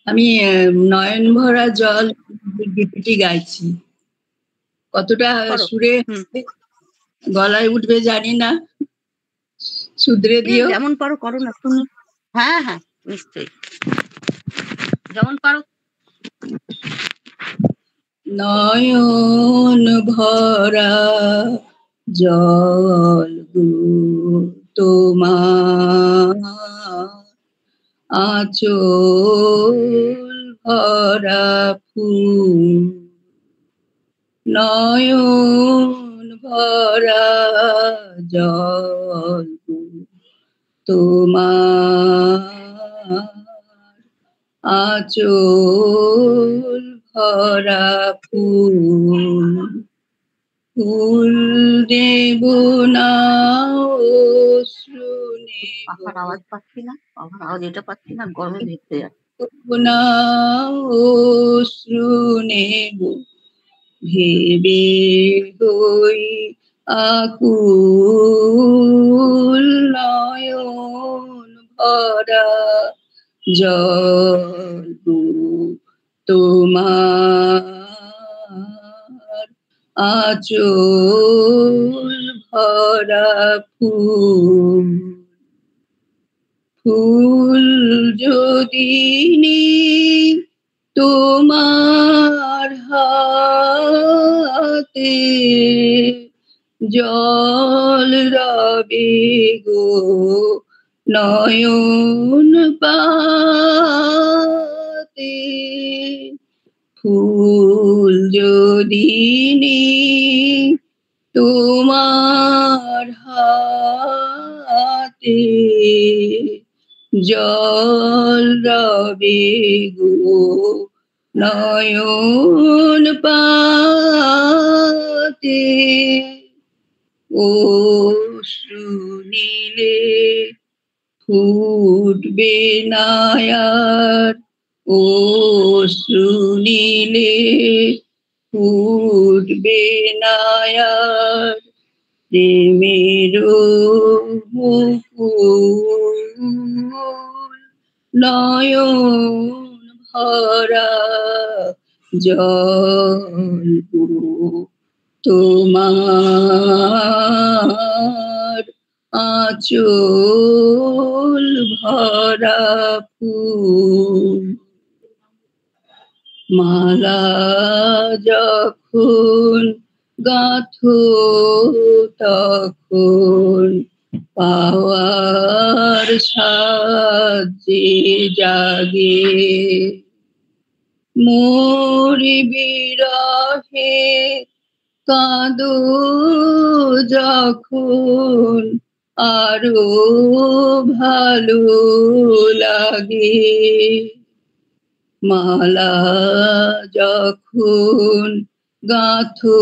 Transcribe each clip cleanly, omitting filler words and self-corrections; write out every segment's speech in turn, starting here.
আমি নয়ন ভরা জল গীতিটি গাইছি। কতটা করো। সুরে গলায় উঠবে জানি না, শুধরে দিও। যেমন পারো করো না তুমি। হ্যাঁ হ্যাঁ নিশ্চয়ই, যেমন পারো। নয়ন ভরা জল গো তোমার, আঁচল ভরা ফুল, নয়ন ভরা জল গো তোমার, আঁচল ভরা ফুল, ফুল দেব না অশ্রু পাখার আওয়াজ পাচ্ছি না, পাখার আওয়াজ এটা পাচ্ছি না, গরমে ভেসে যাচ্ছে না অশ্রু নেব, ভেবে হই আকুল, নয়ন ভরা জল গো তোমার, আঁচল ভরা ফুল, ফুল যদি নেই তোমার হাতে, জল রবে গো নয়ন পাতে, ফুল যদি নেই তোমার হাতে, জল রবে গো নয়ন পাতে, অশ্রু নীলে ফুটবে না আর, অশ্রু নীলে ফুটবে না আর, প্রেমের মুকুল, নয়ন ভরা জল গো তোমার, আঁচল ভরা ফুল, মালা যখন গাঁথো তখন পাওয়ার সাজে জাগে, মোর বিরহে কাঁদো যখন আরো ভালো লাগে, মালা যখন গাঁথো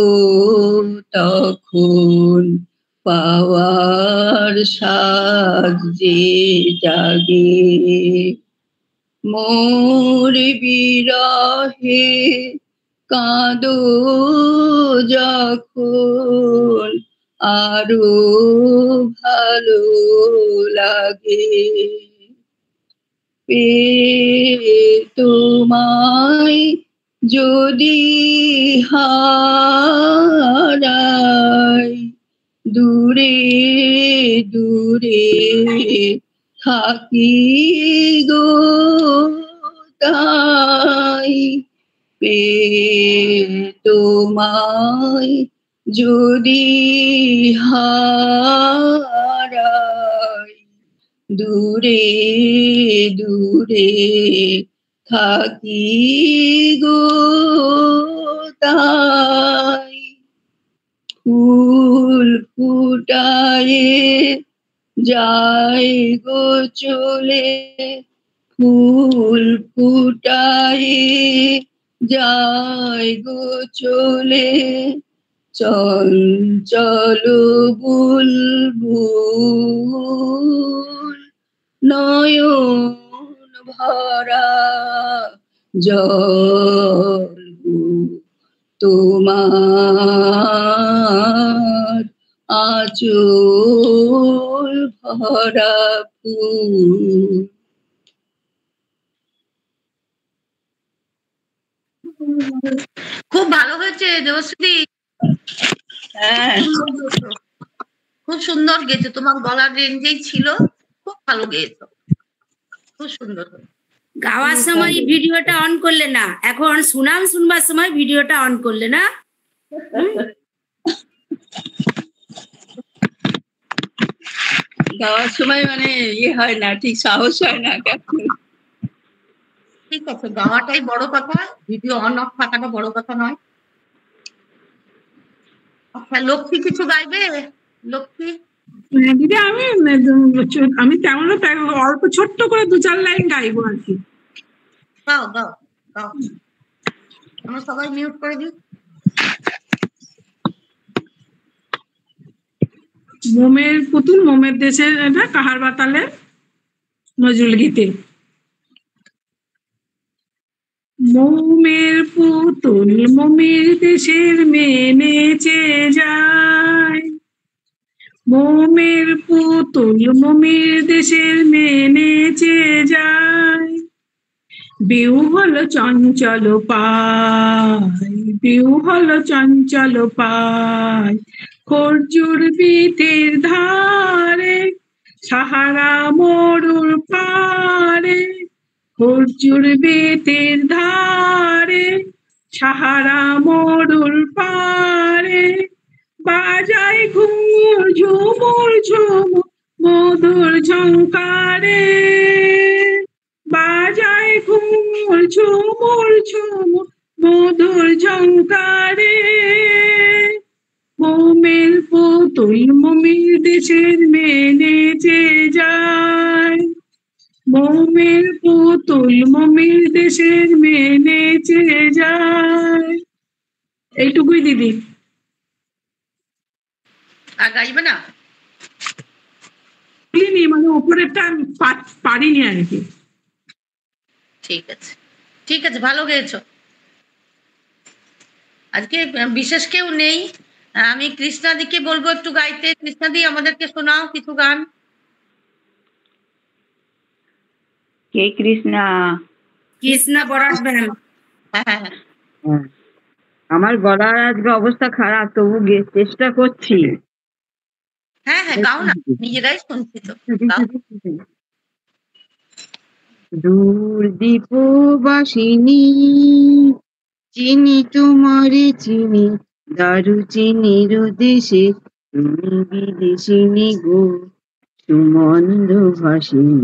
তখন পাওয়ার সাজ যে জাগে, মোর বিরহে কাঁদো যখন আরো ভালো লাগে, তোমায় যদি হারাই, দূরে দূরে থাকি গো তাই, তোমায় যদি হারাই, দূরে দূরে থাকি গো তাই, ফুল ফুটায়ে যাই গো চলে, ফুল ফুটায়ে যাই গো চলে, চঞ্চল বুলবুল, নয়ন ভরা জল গো তোমার, আঁচল ভরা ফুল। খুব ভালো হয়েছে দেবশ্রী, হ্যাঁ খুব সুন্দর গেয়েছো, তোমার গলার রেঞ্জেই ছিল, খুব ভালো গেয়েছো, খুব সুন্দর হয়েছে। গাওয়ার সময় ভিডিওটা অন করলে না, এখন সুনাম শুনবার সময় ভিডিওটা অন করলে না। গাওয়ার সময় মানে ইয়ে হয় না, ঠিক সাহস হয় না। ঠিক আছে, গাওয়াটাই বড় কথা, ভিডিও অন অফ থাকাটা বড় কথা নয়। আচ্ছা, লক্ষ্মী কিছু গাইবে? লক্ষ্মী দিদি আমি তেমন অল্প ছোট্ট করে 2-4 লাইন গাইবো আর কি। গাও গাও গাও, আমরা সবাই মিউট করে দিই। মোমের পুতুল মোমের দেশের, এটা কাহার বাতালে নজরুল গীতে। মোমের পুতুল মোমের দেশের মেয়ে নেচে যায়, মোমের পুতুল মোমের দেশের মেয়ে নেচে যায়, বিহ্বল চঞ্চল পায়, বিহ্বল চঞ্চল পায়, খরজুর বিথির ধারে সাহারা মরুর পারে, খরজুর বিথির ধারে সাহারা মরুর পারে, বাজায় ঘুঙুর ঝুমুর ঝুমুর মধুর ঝঙ্কারে, বাজায় ঘুঙুর ঝুমুর ঝুমুর মধুর ঝঙ্কারে, মোমের পুতুল মোমের দেশের মেয়ে নেচে যায়, মোমের পুতুল মোমের দেশের মেয়ে নেচে যায়। এইটুকুই দিদি। আর গাইবে না? মানে উপরেরটা পারিনি আর কি। ঠিক আছে ঠিক আছে, ভালো গেয়েছো। আজকে বিশেষ কেউ নেই, আমি কৃষ্ণাদিকে বলবো একটু গাইতে। কৃষ্ণাদি, আমাদেরকে শোনাও কিছু গান। কে কৃষ্ণা? কৃষ্ণা বরাট ব্যায়াম। হ্যাঁ, আমার গলার আজকে অবস্থা খারাপ, তবু চেষ্টা করছি। হ্যাঁ হ্যাঁ, গাও না, নিজেরাই শুনছি তো, গাও। দূর দীপবাসিনী চিনি তোমারে চিনি, দারু চিনির দেশে তুমি বিদেশিনী গো, সুমন্দ ভাসিনী।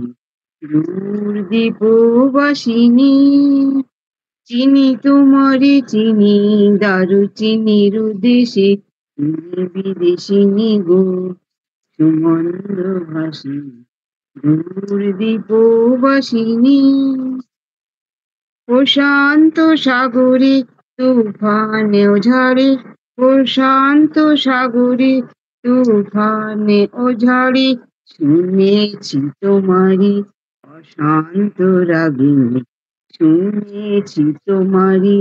দূর দীপবাসিনী চিনি তোমারে চিনি, দারু চিনির দেশে তুমি বিদেশিনী গো, সুমন্দ ভাসিনী। দূর দীপবাসিনী প্রশান্ত সাগরে তুফানে ঝড়ে, প্রশান্ত সাগরে তুফানে ও ঝড়ে, শুনেছি তোমারি অশান্ত রাগিনী, শুনেছি তোমারি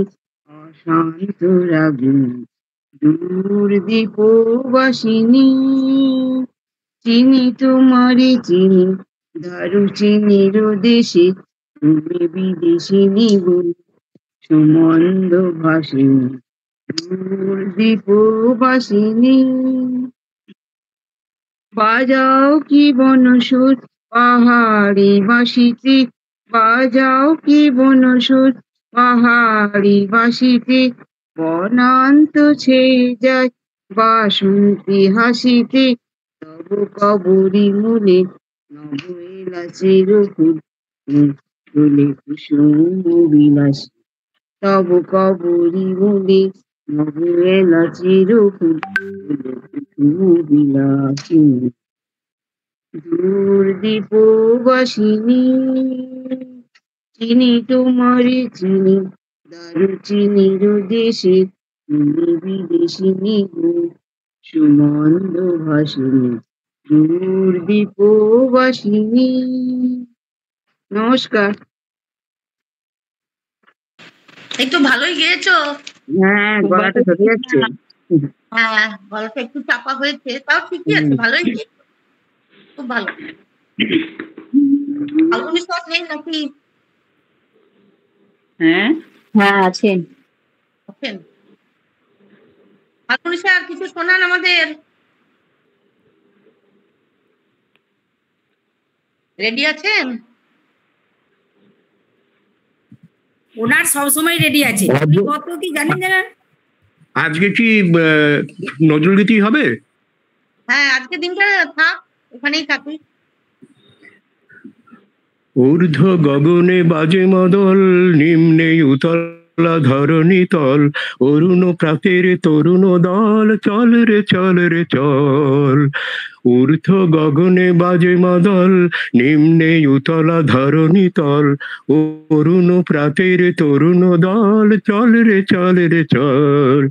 অশান্ত রাগিনী। দূর দীপবাসিনী চিনি তোমারে চিনি, দারু চিনির দেশে তুমি বিদেশিনী গো, সুমন্দ ভাসিনী। দূর দীপবাসিনী বাজাও কি বনসুর পাহাড়ি বাঁশিতে, বাজাও কি বনসুর পাহাড়ি বাঁশিতে, বনান্ত ছেয়ে যায় বাসন্তী হাসিতে, তব কবরী মূলে নব এলাচের ফুল, ফুলে কুসুম বিলাসী, তব কবরী মূলে নব এলাচের ফুল, ফুলে কুসুম বিলাসী। দূর দীপবাসিনী চিনি তোমারে চিনি, দারু চিনির দেশে তুমি বিদেশিনী গো, সুমন্দ ভাসিনী। দূর দীপবাসিনী। নমস্কার। একটু ভালোই গেয়েছো। হ্যাঁ, গলাটা ধরে যাচ্ছে। হ্যাঁ, গলাটা একটু চাপা হয়েছে, তাও ঠিকই আছে, ভালোই গেয়েছো, খুব ভালো। ফাল্গুনি স্যার নেই নাকি? হ্যাঁ হ্যাঁ আছেন। করছেন? ফাল্গুনিশা আর কিছু শোনান আমাদের। রেডি আছেন? ওনার সবসময় রেডি আছে। উনি কত কি জানেন জানেন? আজকে কি নজরুল গীতি হবে? হ্যাঁ, আজকে দিনটা থাক, ওখানেই থাকুন। ঊর্ধ্ব গগনে বাজে মদল, নিম্নে উতলা ধরণী তল, অরুণ প্রাতের তরুণ দল, চল রে চল রে চল। ঊর্ধ্ব গগনে বাজে মদল, নিম্নে উতলা ধরণী তল, অরুণ প্রাতের তরুণ দল, চল রে চল রে চল।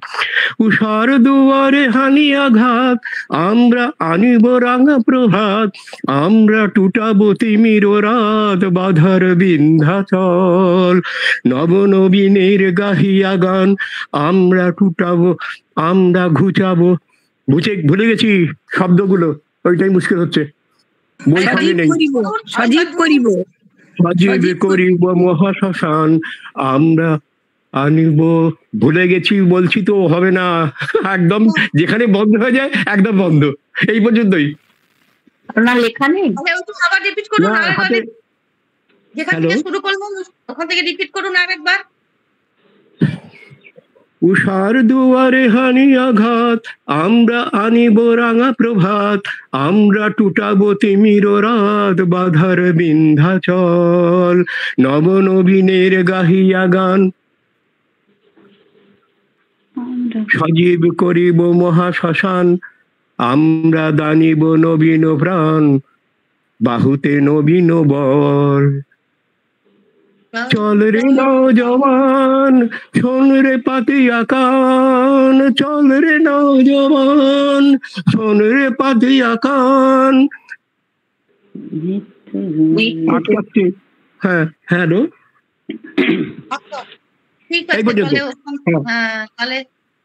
উষার দুয়ারে হানি আঘাত, আমরা আনিব রাঙা প্রভাত, আমরা টুটাবো তিমির রাত, বাধার বিন্ধ্যাচল। নবনবীনের গাহিয়া গান, আমরা টুটাবো, আমরা ঘুচাবো। ভুলে গেছি শব্দগুলো, ওইটাই মুশকিল হচ্ছে, বই সামনে নেই। সজীব করিব, সজীব করিব মহাশ্মশান, আমরা আনিব। ভুলে গেছি বলছি তো হবে না, একদম যেখানে বন্ধ হয়ে যায় একদম বন্ধ, এই পর্যন্তই। আপনার লেখা নেই? আবার রিপিট করুন না, আরেকবার, হাতে- যেখান থেকে শুরু করলাম ওখান থেকে রিপিট করুন আরেকবার। উষার দুয়ারে হানি আঘাত, আমরা আনিব রাঙা প্রভাত, আমরা টুটাবো তিমির রাত, বাধার বিন্ধ্যাচল। নবনবীনের গাহিয়া গান, সজীব করিব মহাশ্মশান, আমরা দানিব নবীন প্রাণ, বাহুতে নবীন বল। চল রে নওজওয়ান, শোন রে পাতিয়া কান, চল রে নওজওয়ান, শোন রে পাতিয়া কান। আটকাচ্ছি। হ্যাঁ, হ্যালো, আচ্ছা, ঠিক এই আছে। পর্যন্ত। তাহলে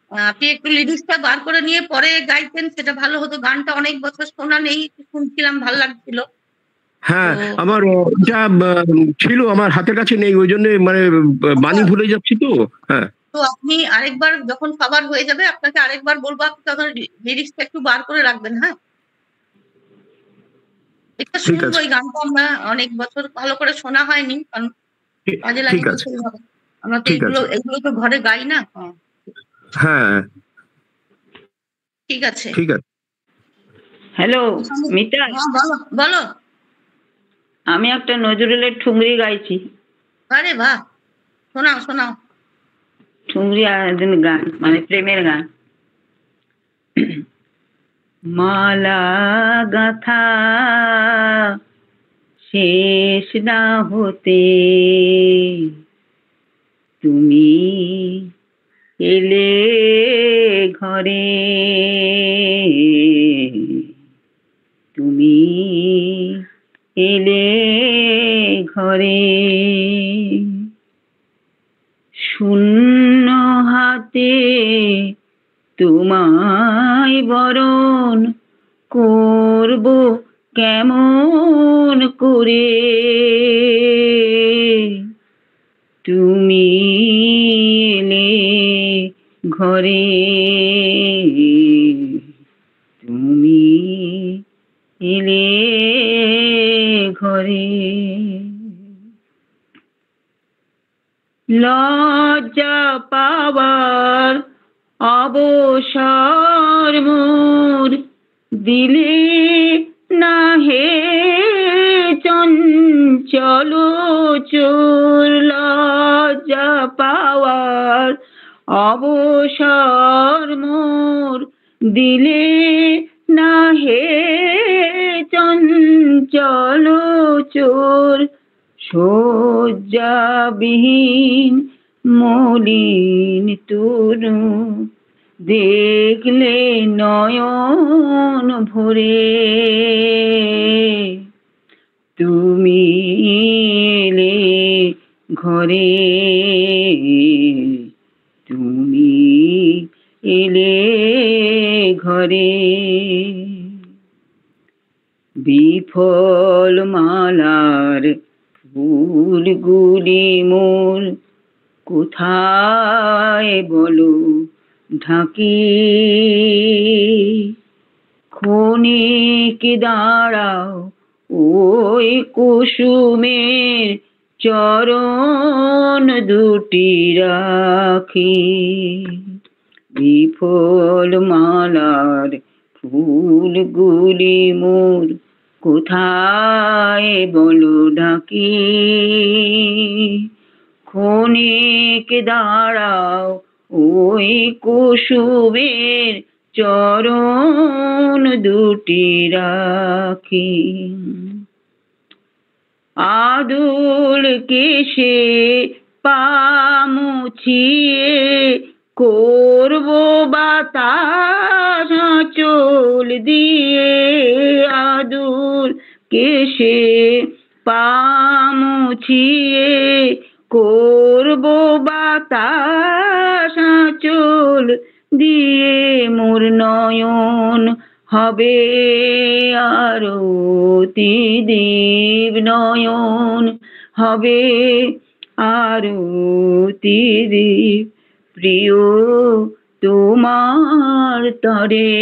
আপনি একটু লিরিক্সটা বার করে নিয়ে পরে গাইতেন, সেটা ভালো হতো। গানটা অনেক বছর শোনা নেই, শুনছিলাম, ভালো লাগছিল। হ্যাঁ, আমার ওটা ছিল, আমার হাতের কাছে নেই, ওই জন্য মানে বাণী ভুলে যাচ্ছি তো। হ্যাঁ, তো আপনি আরেকবার যখন খাবার হয়ে যাবে আপনাকে আরেকবার বলবো, আপনি তখন লিরিক্সটা একটু বার করে রাখবেন। হ্যাঁ, এটা ঠিক শুনবো, আছে। এই গানটা আমরা অনেক বছর ভালো করে শোনা হয়নি, কারণ কাজে ঠিক লাগে আছে, সেইভাবে। আমরা তো ঠিক এগুলো আছে। এগুলো তো ঘরে গাই না। হ্যাঁ, ঠিক আছে। ঠিক আছে। হ্যালো মিতা, হ্যাঁ, বলো বলো। আমি একটা নজরুলের ঠুংরি গাইছি। আরে বাহ, শোনাও শোনাও। ঠুংরি গান মানে প্রেমের গান। মালা গাথা শেষ না হতে তুমি এলে ঘরে, তুমি এলে ঘরে, শূন্য হাতে তোমায় বরণ করব কেমন করে, তুমি এলে ঘরে, তুমি এলে ঘরে। লজ্জা পাওয়ার অবসর মোর দিলে না হে চঞ্চল চোর, লজ্জা পাওয়ার অবসর মোর দিলে না হে চঞ্চল চোর, শয্যাবিহীন মলিন তরু দেখলে নয়ন ভরে, তুমি এলে ঘরে, তুমি এলে ঘরে। বিফল মালার ফুলগুলি মোর কোথায় বলো ঢাকি, ক্ষণিক দাঁড়াও ওই কুসুমের চরণ দুটি রাখি, বিফল মালার ফুলগুলি মোর কোথায় বলো ঢাকি, ক্ষণিক দাঁড়াও ওই কুসুমের চরণ দুটি রাখি, আদুল কেশে পা মুছিয়ে করব বাতাস আঁচল দিয়ে, আদুল কেশে পা মুছিয়ে করব বাতাস আঁচল দিয়ে, মোর নয়ন হবে আরতি দীপ, নয়ন হবে আরতি দীপ, প্রিয় তোমার তরে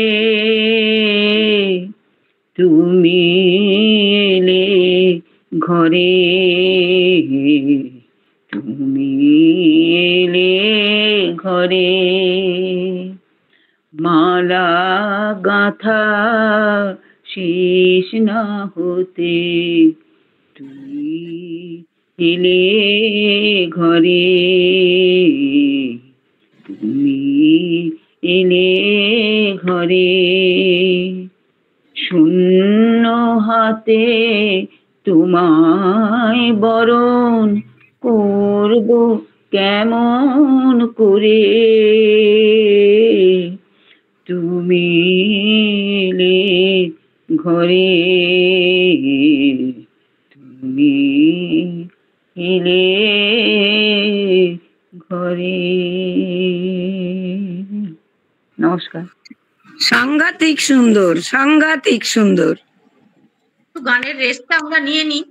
তুমি এলে ঘরে, তুমি এলে ঘরে, মালা গাঁথা শেষ না হতে তুমি এলে ঘরে, তুমি এলে ঘরে, শূন্য হাতে তোমায় বরণ করব কেমন করে, তুমি এলে ঘরে, তুমি এলে ঘরে। নমস্কার। সাংঘাতিক সুন্দর, সাংঘাতিক সুন্দর। একটু গানের রেস্টটা আমরা নিয়ে নিই,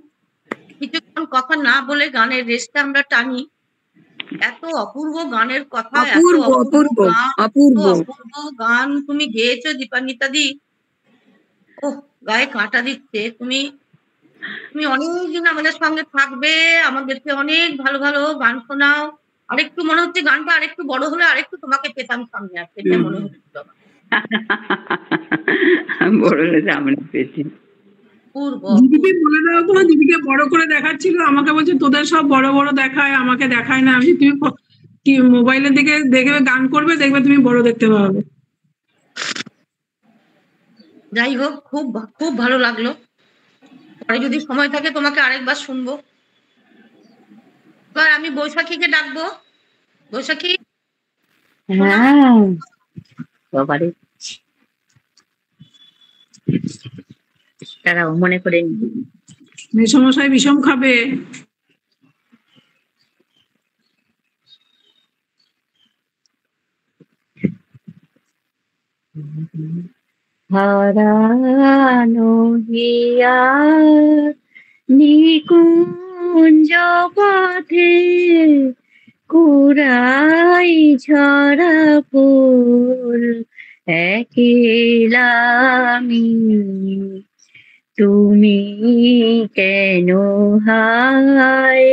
কিছুক্ষণ কথা না বলে গানের রেস্টটা আমরা টানি। এত অপূর্ব গানের কথা, এত অপূর্ব অপূর্ব অপূর্ব অপূর্ব গান তুমি গেয়েছো দীপান্বিতা দি। ও গায়ে কাঁটা দিচ্ছে। তুমি অনেকদিন আমাদের সঙ্গে থাকবে, আমাদেরকে অনেক ভালো ভালো গান শোনাও। আরেকটু মনে হচ্ছে গানটা আরেকটু বড় হলে আরেকটু তোমাকে পেতাম সামনে, আসতে এটা মনে হচ্ছিল বড় হলে সামনে পেয়েছি। দিদিকে বলে দাও তো, দিদিকে বড় করে দেখাচ্ছিল, আমাকে বলছে তোদের সব বড় বড় দেখায়, আমাকে দেখায় না। আমি তুমি কি মোবাইলের দিকে দেখবে গান করবে, দেখবে তুমি বড় দেখতে পাবে। যাই হোক, খুব খুব ভালো লাগলো। পরে যদি সময় থাকে তোমাকে আরেকবার শুনবো। এবার আমি বৈশাখীকে ডাকবো। বৈশাখী, হ্যাঁ বাবারে, তারাও মনে করে মেসমশাই বিষম খাবে। হারানো হিয়া নিকুঞ্জ পথে কুড়াই ঝরা ফুল একলামি, তুমি কেন হায়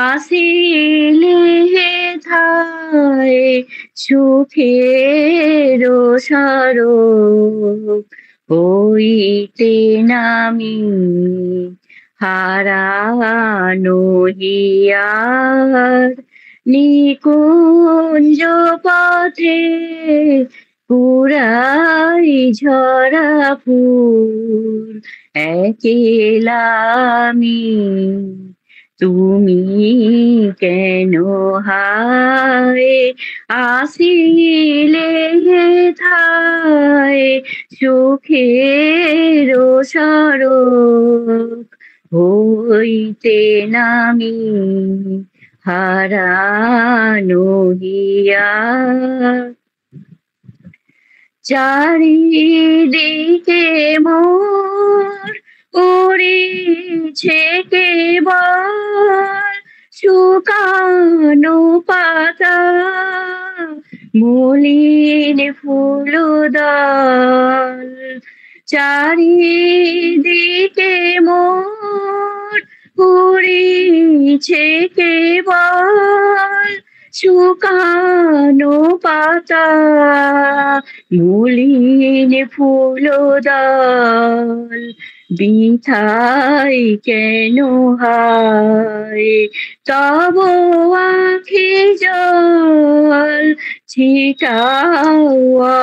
আসিলে হেথায় সুখের স্বরূপ হইতে নামি, হারানো হিয়ার নিকুঞ্জ পথে কুড়াই ঝরা ফুল একলামি, তুমি কেন হায় আসিলে হেথায় সুখের স্বরূপ হইতে নামি, হারানো হিয়া। চারিদিকে মোর উড়িছে কেবল শুকানো পাতা মলিন ফুলদল চারিদিকে মোর পুরিছে কেবল শুকানো পাতা মলিন ফুলদল বিথাই কেন হায় তব আখি জল ছিটাও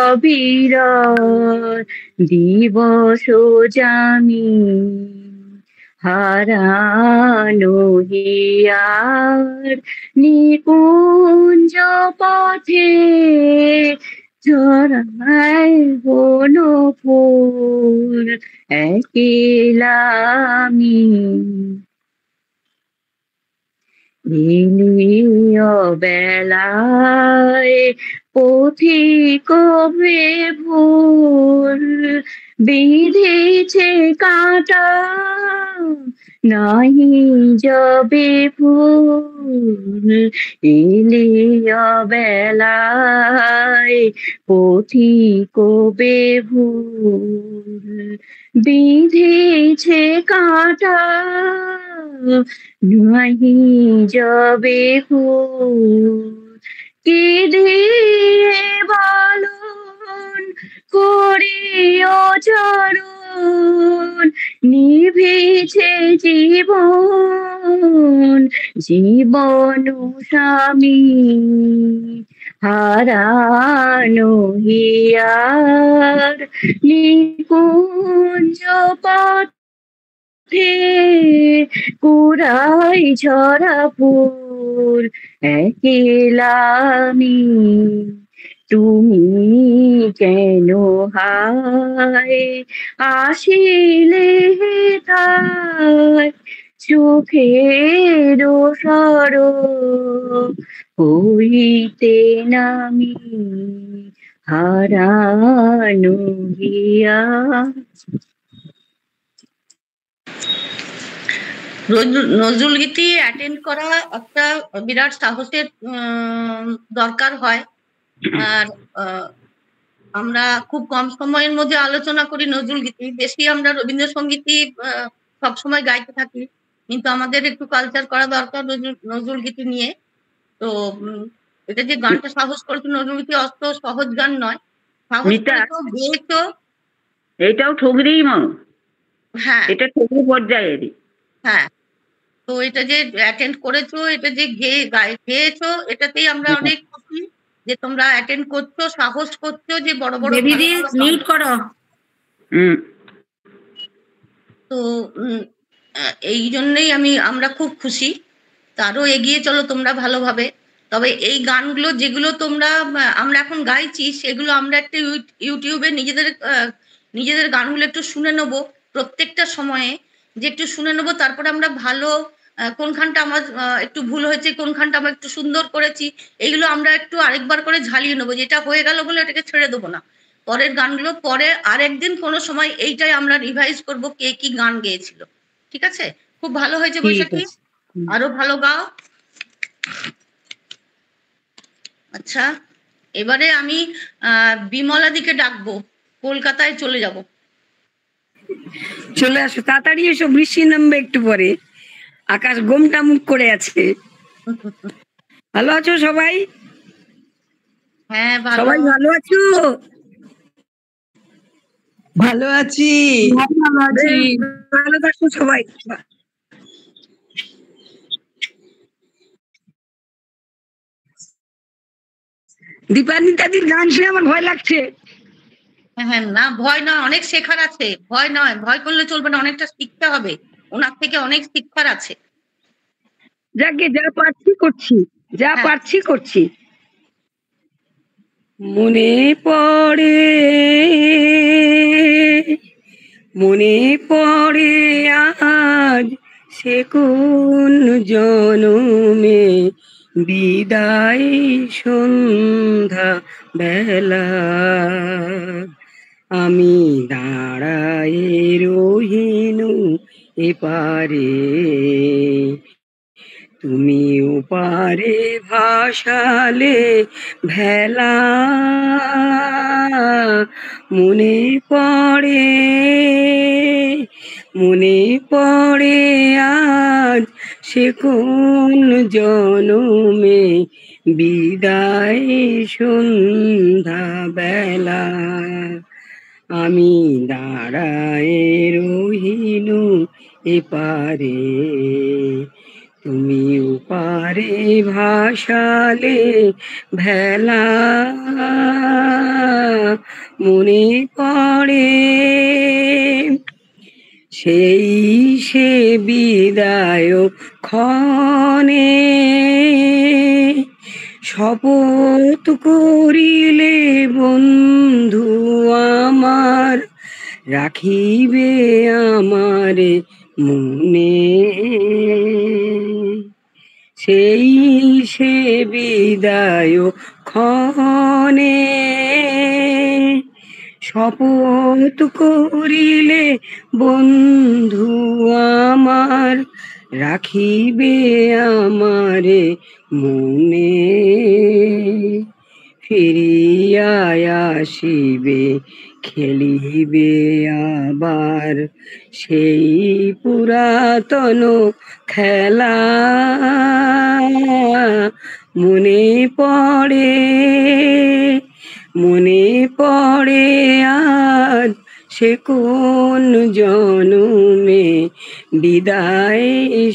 অবিরল দিবস জামি হারানো হিয়ার নিকুঞ্জ পথে ঝরায় বন ফুল একেলামি এলিয় বেলায় পথিক ভুল বিঁধেছে কাঁটা নাহি যবে ফুল এলিয় বেলায় পথিক ভুল বিঁধেছে কাঁটা নাহি যবে ফুল কে দিয়ে বলুন করিও চরণ নিভেছে জীবন জীবন স্বামী হারানো হিয়ার নিকুঞ্জ পথে কুড়াই ঝরা ফুল একেলামি তুমি কেন হায় আসিলে তাই চোখের সর হইতে নামি হারানো গিয়া। নজরুল গীতি অ্যাটেন্ড করা একটা বিরাট সাহসের দরকার হয়। আর আমরা খুব কম সময়ের মধ্যে আলোচনা করি নজরুল গীতি, বেশি আমরা রবীন্দ্রসঙ্গীতই সবসময় গাইতে থাকি, কিন্তু আমাদের একটু কালচার করা দরকার নজরুল গীতি নিয়ে। তো এটা যে গানটা সাহস করেছো, নজরুল গীতি অত সহজ গান নয়, সাহস গেয়েছো। এটাও ঠগরিই মা, হ্যাঁ এটা ঠগরি পর্যায়েরই। হ্যাঁ, তো এটা যে অ্যাটেন্ড করেছো, এটা যে গেয়েছো, এটাতেই আমরা অনেক খুশি যে তোমরা অ্যাটেন্ড করছো, সাহস করছো যে বড় বড় মিউট করো। তো এই জন্যই আমরা খুব খুশি। তারও এগিয়ে চলো তোমরা ভালোভাবে। তবে এই গানগুলো যেগুলো আমরা এখন গাইছি, সেগুলো আমরা একটা ইউটিউবে নিজেদের গানগুলো একটু শুনে নেবো প্রত্যেকটা সময়ে, যে একটু শুনে নেবো, তারপরে আমরা ভালো কোনখানটা আমার একটু ভুল হয়েছে, কোনখানটা আমরা একটু সুন্দর করেছি, এইগুলো আমরা একটু আরেকবার করে ঝালিয়ে নেবো। যেটা হয়ে গেল বলে এটাকে ছেড়ে দেবো না, পরের গানগুলো পরে আরেকদিন কোনো সময় এইটাই আমরা রিভাইজ করব কে কি গান গেয়েছিল। ঠিক আছে? খুব ভালো হয়েছে বৈশাখী, আরো ভালো গাও। আচ্ছা, এবারে আমি বিমলা দিকে ডাকবো, কলকাতায় চলে যাব। চলে আসো, তাড়াতাড়ি এসো, বৃষ্টি নামবে একটু পরে, আকাশ গোমটা মুখ করে আছে। ভালো আছো সবাই? হ্যাঁ সবাই ভালো আছো? ভালো আছি, ভালো আছি, ভালো থাকো সবাই। দীপান্বিতাদির গান শুনে আমার ভয় লাগছে। হ্যাঁ না, ভয় নয়, অনেক শেখার আছে। ভয় নয়, ভয় করলে চলবে না, অনেকটা শিখতে হবে, ওনার থেকে অনেক শিক্ষার আছে। যাকে যা পারছি করছি, যা পারছি করছি। মনে পড়ে আজ সে কোন জনমে বিদায় সন্ধ্যা বেলা, আমি দাঁড়ায়ে রহিনু এপারে, তুমি ওপারে ভাসালে ভেলা, মনে পড়ে আজ সে কোন জনমে বিদায় সন্ধ্যা বেলা। আমি দাঁড়ায় রহিনু এপারে, তুমি ওপারে ভাসালে ভেলা, মনে পড়ে সেই সে বিদায় ক্ষণে, শপথ করিলে বন্ধু আমার, রাখিবে আমারে মনে। সেই সে বিদায় ক্ষণে, শপথ করিলে বন্ধু আমার, রাখিবে আমারে মনে। ফিরিয়া আসিবে খেলিবে আবার সেই পুরাতন খেলা, মনে পড়ে আজ সে কোন জনমে বিদায়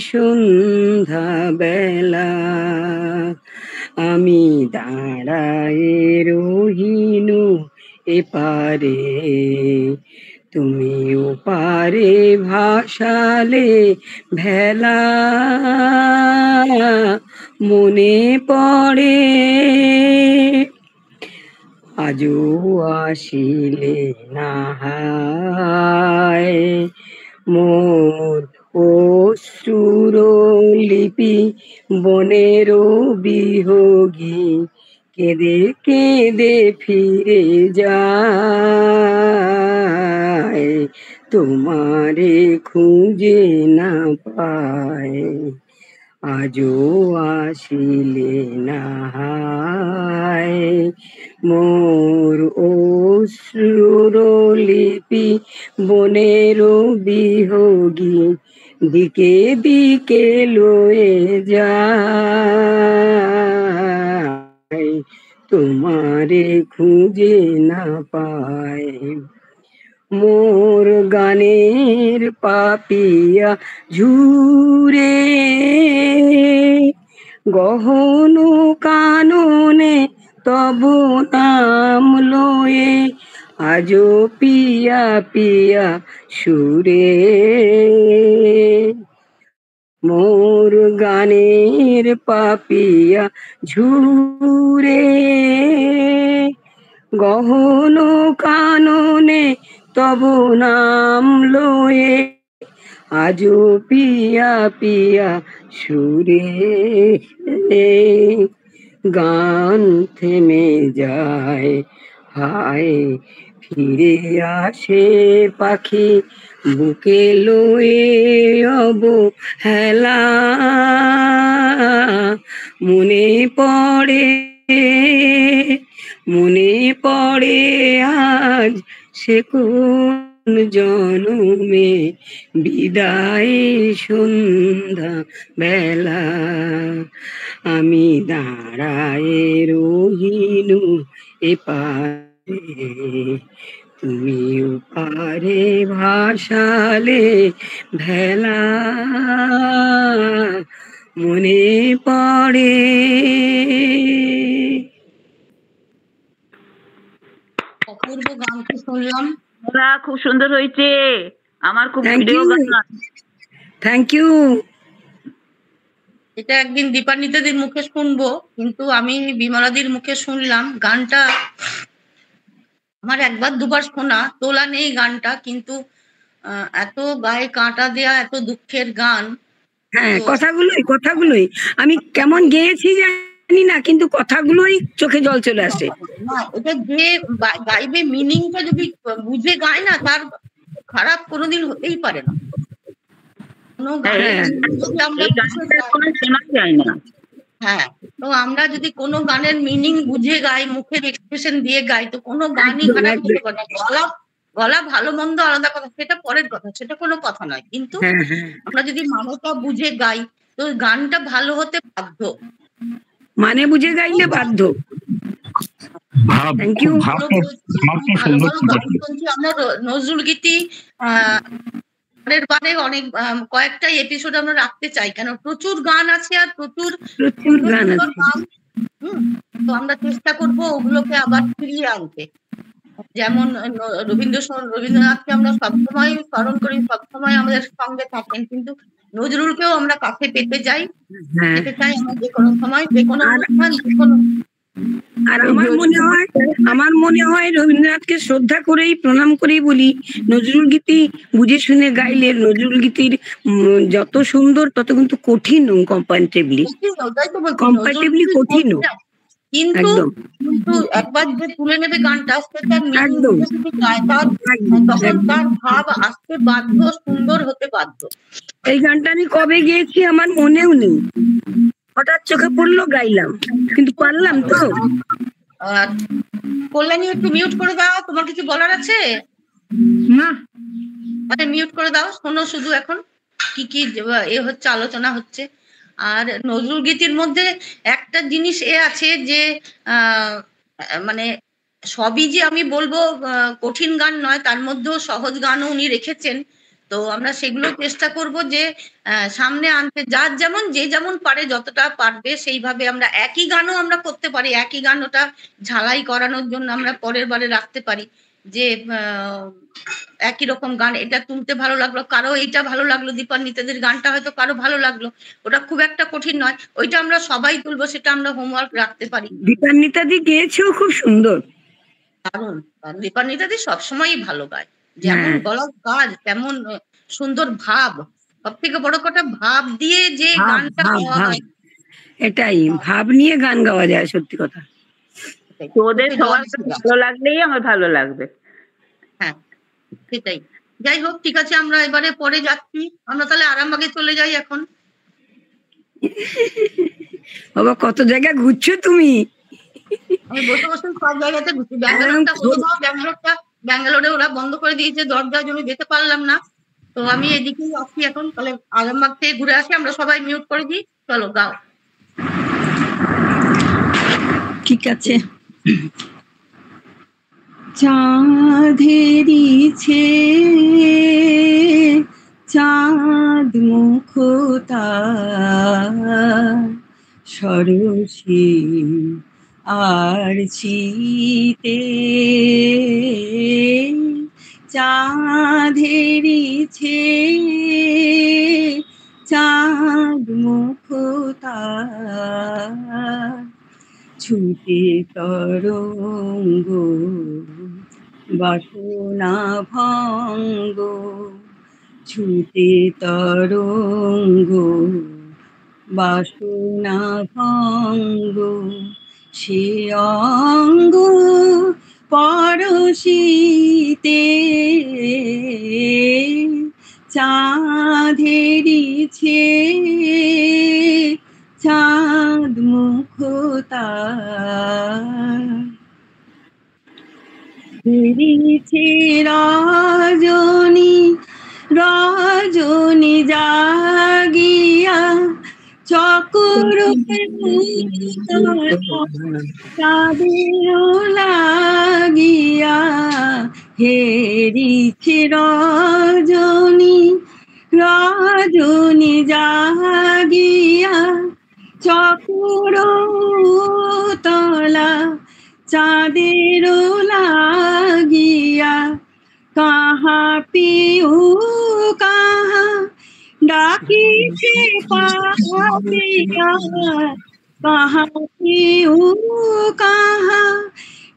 সন্ধ্যা বেলা। আমি দাঁড়ায় রহিনু এপারে, তুমি ওপারে ভাসালে ভেলা, মনে পড়ে আজও আসিলে না হায় মোর অশ্রুর লিপি বনের বিহোগী, কেঁদে কেঁদে ফিরে যায়, তোমারে খুঁজে না পায়। আজও আসিলে না হায় মোর অশ্রুর লিপি বনের বিহোগী, দিকে দিকে লয়ে যায়, তোমারে খুঁজে না পায়। মোর গানের পাপিয়া ঝুরে গহন কাননে তব নাম লয়ে, আজো পিয়া পিয়া সুরে। মোর গানের পাপিয়া ঝুরে গহন কাননে তব নাম লয়ে, আজো পিয়া পিয়া সুরে। গান থেমে যায় হায় ফিরে আসে পাখি, বুকে লয়ে অবহেলা, মনে পড়ে আজ সে কোন জনমে বিদায় সন্ধ্যা বেলা। আমি দাঁড়ায় রহিনু এপারে, তুমি ওপারে ভাসালে ভেলা, মনে পড়ে। অপূর্ব গানটি শুনলাম, খুব সুন্দর হয়েছে, আমার খুব থ্যাংক ইউ। এটা একদিন দীপান্বিতাদির মুখে শুনবো, কিন্তু আমি বিমলাদির মুখে শুনলাম। গানটা আমার একবার দুবার শোনা, তোলা নেই গানটা, কিন্তু এত গায়ে কাঁটা দেয়া, এত দুঃখের গান। হ্যাঁ, কথাগুলোই আমি কেমন গেয়েছি জানি না, কিন্তু কথাগুলোই চোখে জল চলে আসে। এটা যে গাইবে মিনিংটা যদি বুঝে গায় না, তার খারাপ কোনোদিন হতেই পারে না। কোনো হ্যাঁ, গানের meaning যদি আমরা এই বুঝে গানটা গাই, কোনো শোনা যায় না। হ্যাঁ, তো আমরা যদি কোনো গানের মিনিং বুঝে গাই, মুখের এক্সপ্রেশন দিয়ে গাই, তো কোনো গানই একদম, খারাপ একদম। হতে পারে না। গলা গলা ভালো মন্দ আলাদা কথা, সেটা পরের কথা, সেটা কোনো কথা নয়, কিন্তু হ্যাঁ হ্যাঁ, আমরা যদি মানেটা বুঝে গাই তো গানটা ভালো হতে বাধ্য। মানে বুঝে গাইলে বাধ্য। ভাব থ্যাংক ইউ। ভালো বলছি, ভালো ভালো গান শুনছি আমরা। নজরুল গীতি পরের বারে অনেক কয়েকটা এপিসোড আমরা রাখতে চাই, কেন প্রচুর গান আছে আর প্রচুর প্রচুর সুন্দর গান সুন্দর আছে। গান। তো আমরা চেষ্টা করব ওগুলোকে আবার ফিরিয়ে আনতে। যেমন রবীন্দ্রনাথকে আমরা সবসময় স্মরণ করি, সবসময় আমাদের সঙ্গে থাকেন, কিন্তু নজরুলকেও আমরা কাছে পেতে চাই, হ্যাঁ, পেতে চাই আমরা যে কোনো সময়, যে কোনো আর- অনুষ্ঠান, যে কোনো। আর আমার মনে হয় রবীন্দ্রনাথকে শ্রদ্ধা করেই প্রণাম করেই বলি, নজরুল গীতি বুঝে শুনে গাইলে নজরুল গীতির যত সুন্দর তত কিন্তু কঠিন কম্পারেটিভলি। ওটাই তো বলছি, Comparatively নজরুল কঠিনও। কিন্তু একদম কিন্তু একবার যে তুলে নেবে গানটা, সে তার meaning একদম। বুঝে যদি গায়, তার তখন তার ভাব আসতে বাধ্য, সুন্দর হতে বাধ্য। এই গানটা আমি কবে গিয়েছি আমার মনেও নেই, হঠাৎ চোখে পড়লো গাইলাম, কিন্তু পারলাম তো। আর কল্যাণী একটু মিউট করে দাও, তোমার কিছু বলার আছে? না, আরে মিউট করে দাও, শোনো শুধু এখন কি কি এ হচ্ছে, আলোচনা হচ্ছে। আর নজরুল গীতির মধ্যে একটা জিনিস আছে যে মানে সবই যে আমি বলবো কঠিন গান নয়, তার মধ্যেও সহজ গানও উনি রেখেছেন। তো আমরা সেগুলো চেষ্টা করব যে সামনে আনতে, যার যেমন যে যেমন পারে, যতটা পারবে সেইভাবে আমরা একই গানও আমরা করতে পারি, একই গান ওটা ঝালাই করানোর জন্য আমরা পরের বারে রাখতে পারি, যে একই রকম গান, এটা তুলতে ভালো লাগলো, কারো এইটা ভালো লাগলো, দীপান্বিতাদের গানটা হয়তো কারো ভালো লাগলো, ওটা খুব একটা কঠিন নয়, ওইটা আমরা সবাই তুলবো, সেটা আমরা হোমওয়ার্ক রাখতে পারি। দীপান্বিতাদি গেয়েছেও খুব সুন্দর। কারণ দীপান্বিতাদি সবসময়ই ভালো গায়, যেমন গলার কাজ তেমন সুন্দর ভাব, সব থেকে বড় কথা ভাব দিয়ে যে ভাব, গানটা ভাব, গাওয়া ভাব। হয়। এটাই, ভাব নিয়ে গান গাওয়া যায়, সত্যি কথা। তোদের সবার ভালো লাগলেই আমার ভালো লাগবে। হ্যাঁ, সেটাই। যাই হোক, ঠিক আছে, আমরা এবারে পরে যাচ্ছি, আমরা তাহলে আরামবাগে চলে যাই এখন। বাবা কত জায়গা ঘুরছো তুমি। আমি বসে বসে সব জায়গাতে ঘুরছি। ব্যাঙ্গালোরে ওরা বন্ধ করে দিয়েছে দরজা, আমি যেতে পারলাম না, তো আমি এদিকেই আসছি এখন। তাহলে আরামবাগ থেকে ঘুরে আসি, আমরা সবাই মিউট করে দিই, চলো গাও। ঠিক আছে। চাঁদেরি ছে চাঁদ মুখতা সরসী আর চিতে চাঁদেরি ছে চাঁদ মুখতা ছুটে তরঙ্গ বাসনা ভঙ্গ ছুটে তরঙ্গ বাসনা ভঙ্গ সে অঙ্গ পরশিতে চাঁদেরি ছে চাঁদ মুখতা ফিরিছে রজনী রজনী জাগিয়া চকর চাঁদের লাগিয়া হেরিছে রজনী রজনী জাগিয়া চকর তলা চাঁদের লাগিয়া কাহা পিউ কাহা ডাকিছে পাপিয়া কাহা পিউ কাহা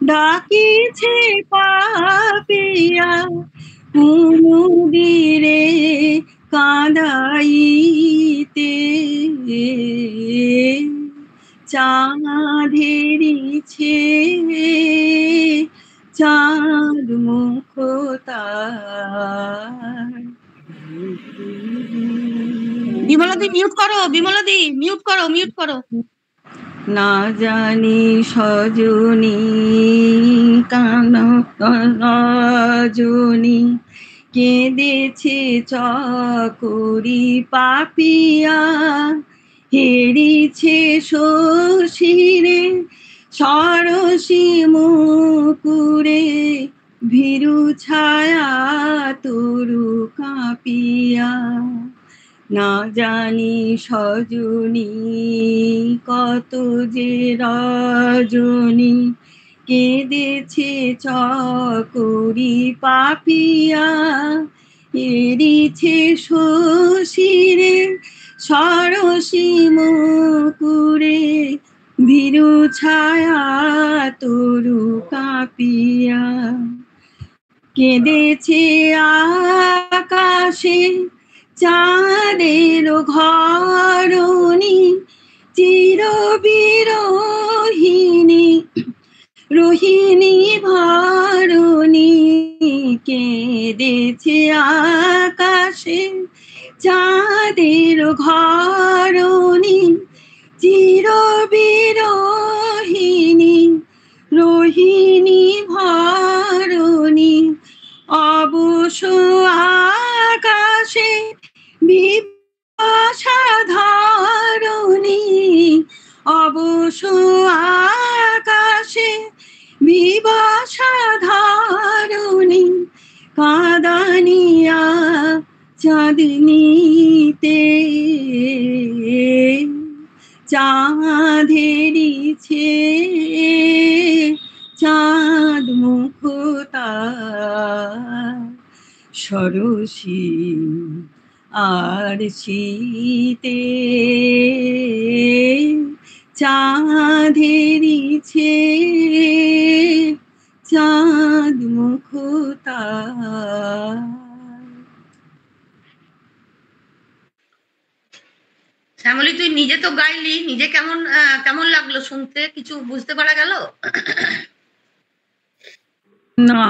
ডাকিছে পাপিয়া কুমুদিরে কাঁদাইতে চাঁদেরি ছে চাঁদ মুখতা বিমলাদি মিউট করো, বিমলাদি মিউট করো, মিউট করো। না জানি সজনী কান রজনী কেঁদেছে চকরি পাপিয়া, হেরিছে শশীরে সরসী মুকুরে, ভীরু ছায়া তরু কাঁপিয়া। না জানি সজনী কত যে রজনী কেঁদেছে চকরি পাপিয়া, এরিছে শশীরে সরসী মুকুরে, ভীরু ছায়া তরু কাঁপিয়া। কেঁদেছে আকাশে চাঁদের ঘরণী, চির বিরোহিণী রোহিণী ভরণী। কেঁদেছে আকাশে চাঁদের ঘরণী, চির বিরোহিণী রোহিণী ভরণী। অবশ আকাশে বিপাশা ধারণী, অবশ আকাশে বিপাশা ধারণী। কাঁদানিয়া চাঁদনীতে চাঁদেরিছে চাঁদ মুখতা, সরসী আর শীতে চাঁদেরিছে চাঁদ মুখতা। শ্যামলী তুই নিজে তো গাইলি, নিজে কেমন কেমন লাগলো শুনতে? কিছু বুঝতে পারা গেল? না,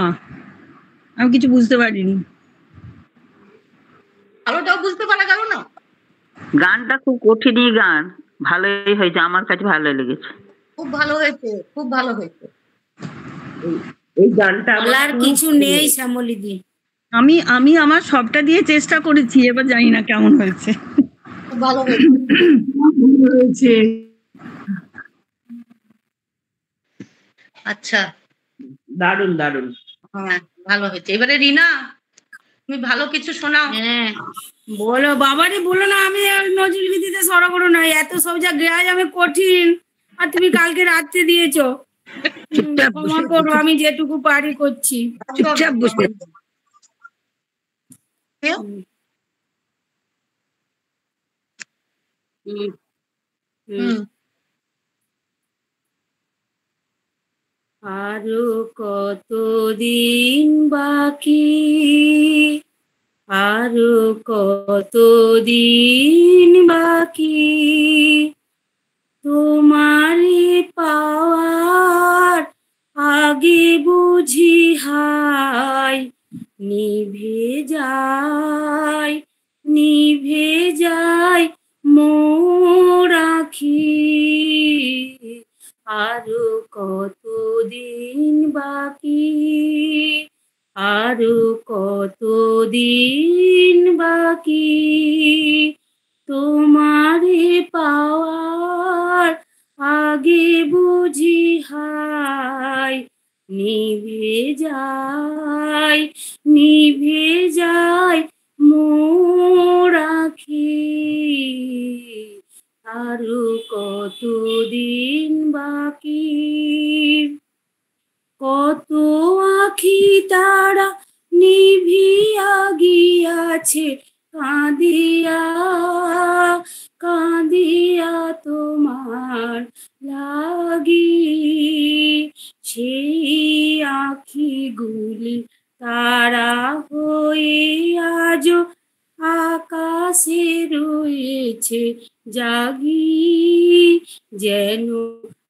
আমি কিছু বুঝতে পারিনি। ভালোটাও বুঝতে পারা গেল না? গানটা খুব কঠিনই গান, ভালোই হয়েছে, আমার কাছে ভালো লেগেছে। খুব ভালো হয়েছে, খুব ভালো হয়েছে। এই গানটা বলার কিছু নেই শ্যামলীদি। আমি আমি আমার সবটা দিয়ে চেষ্টা করেছি, এবার জানি না কেমন হয়েছে। খুব ভালো হয়েছে। আচ্ছা, দারুণ দারুণ। হ্যাঁ ভালো হয়েছে। এবারে রিনা, তুমি ভালো কিছু শোনাও। হ্যাঁ বলো বাবারে, বলো না আমি নজরুল গীতিতে সরগরম নয়, এত সব যা গ্রাজ আমি কঠিন, আর তুমি কালকে রাত্রে দিয়েছো। ক্ষমা করো, আমি যেটুকু পারি করছি। চুপচাপ বসে আরো কতদিন বাকি, আরো কতদিন বাকি, তোমারে পাওয়ার আগে বুঝি হায় নিভে যায়, নিভে যায় মোর আখি। আরো কতদিন বাকি, আরো কতদিন বাকি, তোমারে পাওয়ার আগে বুঝি হায় নিভে যায়, নিভে যায় মোর আখি। আরো কতদিন বাকি, কত আখি তারা নিভিয়া গিয়াছে কাঁদিয়া, কাঁদিয়া তোমার লাগি। সেই আখিগুলি তারা হয়ে আজ আকাশে রয়েছে জাগি, যেন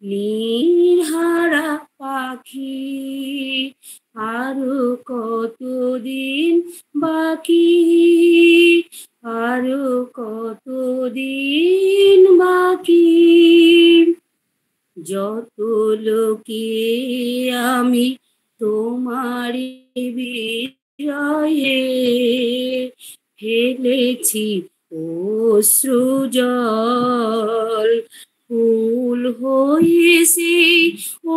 নীরহারা পাখি। আরো কতদিন বাকি, আরো কত দিন বাকি, যত লোকে আমি তোমারি বিজয়ে ফেলেছি অশ্রুজল, ফুল হয়েছে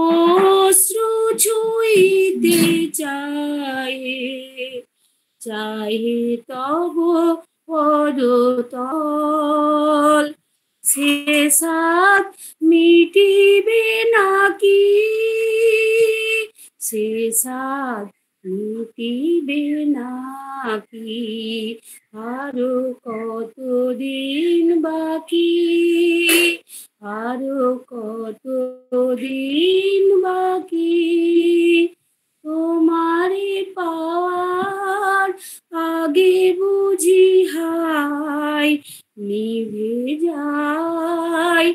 অশ্রু ছুঁইতে চায়ে, চাহে তব পদতল, সে সাত মিটিবে নাকি, সে সাত মিটিবে নাকি, আরো কতদিন বাকি, আরো কতদিন বাকি, তোমারে পাওয়ার আগে বুঝি হায় নিভে যায়,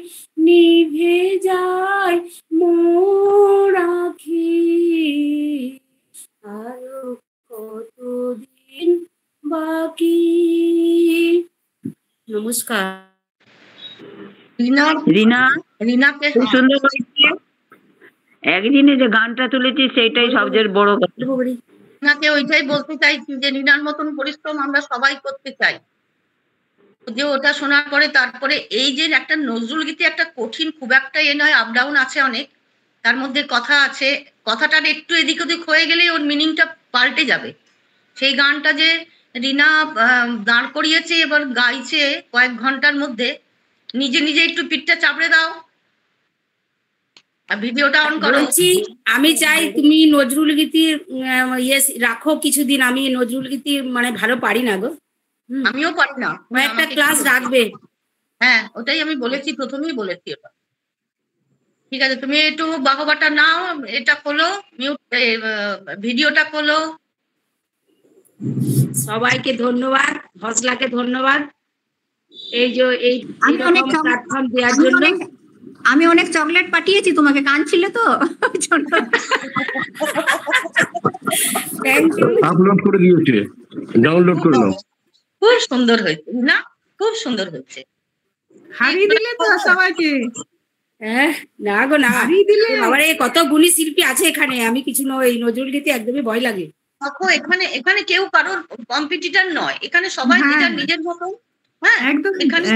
নিভে যায় মোর আখি, আরো কতদিন বাকি। নমস্কার। রিনাকে খুব সুন্দর করেছে। একদিনে যে গানটা তুলেছি সেটাই সবচেয়ে বড় কথা। রিনাকে ওইটাই বলতে চাইছি যে রিনার মতন পরিশ্রম আমরা সবাই করতে চাই। যে ওটা শোনার পরে তারপরে এই যে একটা নজরুল গীতি একটা কঠিন, খুব একটা নয়, আপ ডাউন আছে অনেক, তার মধ্যে কথা আছে, কথাটার একটু এদিক ওদিক হয়ে গেলেই ওর মিনিংটা পাল্টে যাবে। সেই গানটা যে রিনা দাঁড় করিয়েছে এবার গাইছে কয়েক ঘন্টার মধ্যে, নিজে নিজে একটু পিঠটা চাপড়ে দাও আর ভিডিওটা অন করো। আমি চাই তুমি নজরুল গীতির ইয়ে রাখো কিছুদিন, আমি নজরুল গীতি মানে ভালো পারি না গো। আমিও পারি না, একটা ক্লাস রাখবে। হ্যাঁ ওটাই আমি বলেছি, প্রথমেই বলেছি ওটা। ঠিক আছে, তুমি একটু বাহবাটা নাও, এটা খোলো, মিউট ভিডিওটা খোলো। সবাইকে ধন্যবাদ, হসলাকে ধন্যবাদ এই যে এই প্ল্যাটফর্ম দেওয়ার জন্য। আমি অনেক চকলেট পাঠিয়েছি তোমাকে, কাঁদছিল তো। আপলোড করে দিয়েছে, ডাউনলোড করে নাও। খুব সুন্দর হয়েছে না, খুব সুন্দর হয়েছে। হারিয়ে দিলে তো সবাইকে। না গো না, বাবারে কত গুণী শিল্পী আছে এখানে, আমি কিছু নই, নজরুল গীতি একদমই ভয় লাগে। দেখো এখানে এখানে কেউ কারোর কম্পিটিটর নয়, এখানে সবাই নিজের মতো। হ্যাঁ একদম, এখানে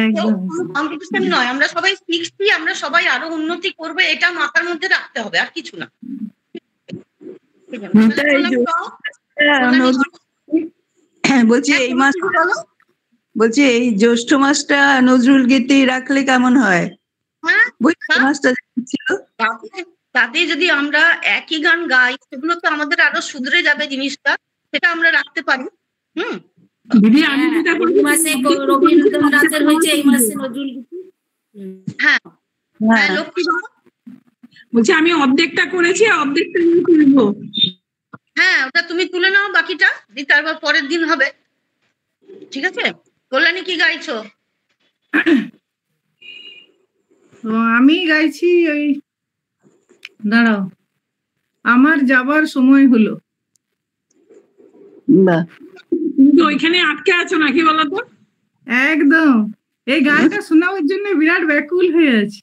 কম্পিটিশন নয়, আমরা সবাই শিখছি, আমরা সবাই আরো উন্নতি করবে, এটা মাথার মধ্যে রাখতে হবে, আর কিছু না। বলছি এই মাস, বলছি এই জ্যৈষ্ঠ মাসটা নজরুল গীতি রাখলে কেমন হয়? তাতে যদি আমরা একই গান গাই সেগুলো তো আমাদের আরো শুধরে যাবে জিনিসটা, সেটা আমরা রাখতে পারি। দিদি এই মাসে রবীন্দ্রনাথের হয়েছে, এই মাসে নজরুল গীতি। হ্যাঁ লক্ষ্মী বলছি আমি অর্ধেকটা করেছি, অর্ধেকটা করবো। হ্যাঁ ওটা তুমি তুলে নাও, বাকিটা তারপর পরের দিন হবে। ঠিক আছে, কল্যাণী কি গাইছো? আমি গাইছি ওই, দাঁড়াও, আমার যাবার সময় হলো। কিন্তু ওইখানে আটকে আছো নাকি বলতো? একদম, এই গানটা শোনাবার জন্য বিরাট ব্যাকুল হয়ে আছে।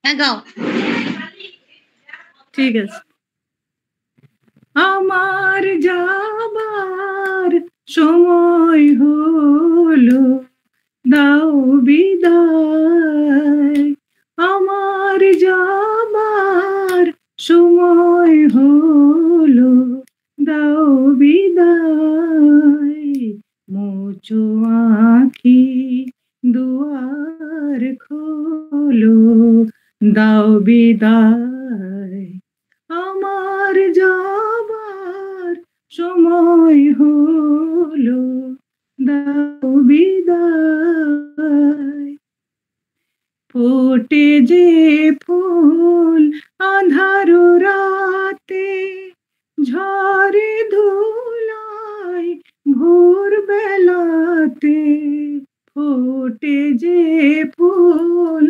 হ্যাঁ গাও। ঠিক আছে। আমার যাবার সময় হলো, দাও বিদায়, আমার যাবার সময় হলো, দাও বিদায়, মোচো আঁখি দুয়ার খোলো, দাও বিদায়, আমার যাবার সময় হলো, দাও বিদায়, ফোটে যে ফুল আঁধার রাতে, ঝরে ধুলায় ভোর বেলাতে, ফোটে যে ফুল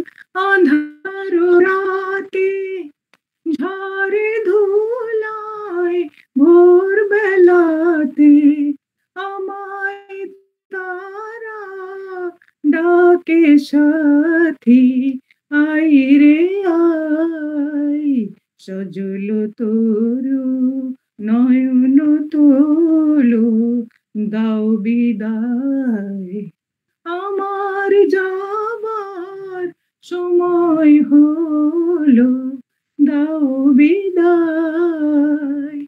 আঁধার রাতে, ঝরে ধুলায় ভোর বেলাতে, আমায় ডাকে সাথী আই রে আই, সজল তরু নয়ন তোলো দাও বিদায়, আমার যাবার সময় হলো দাও বিদায়।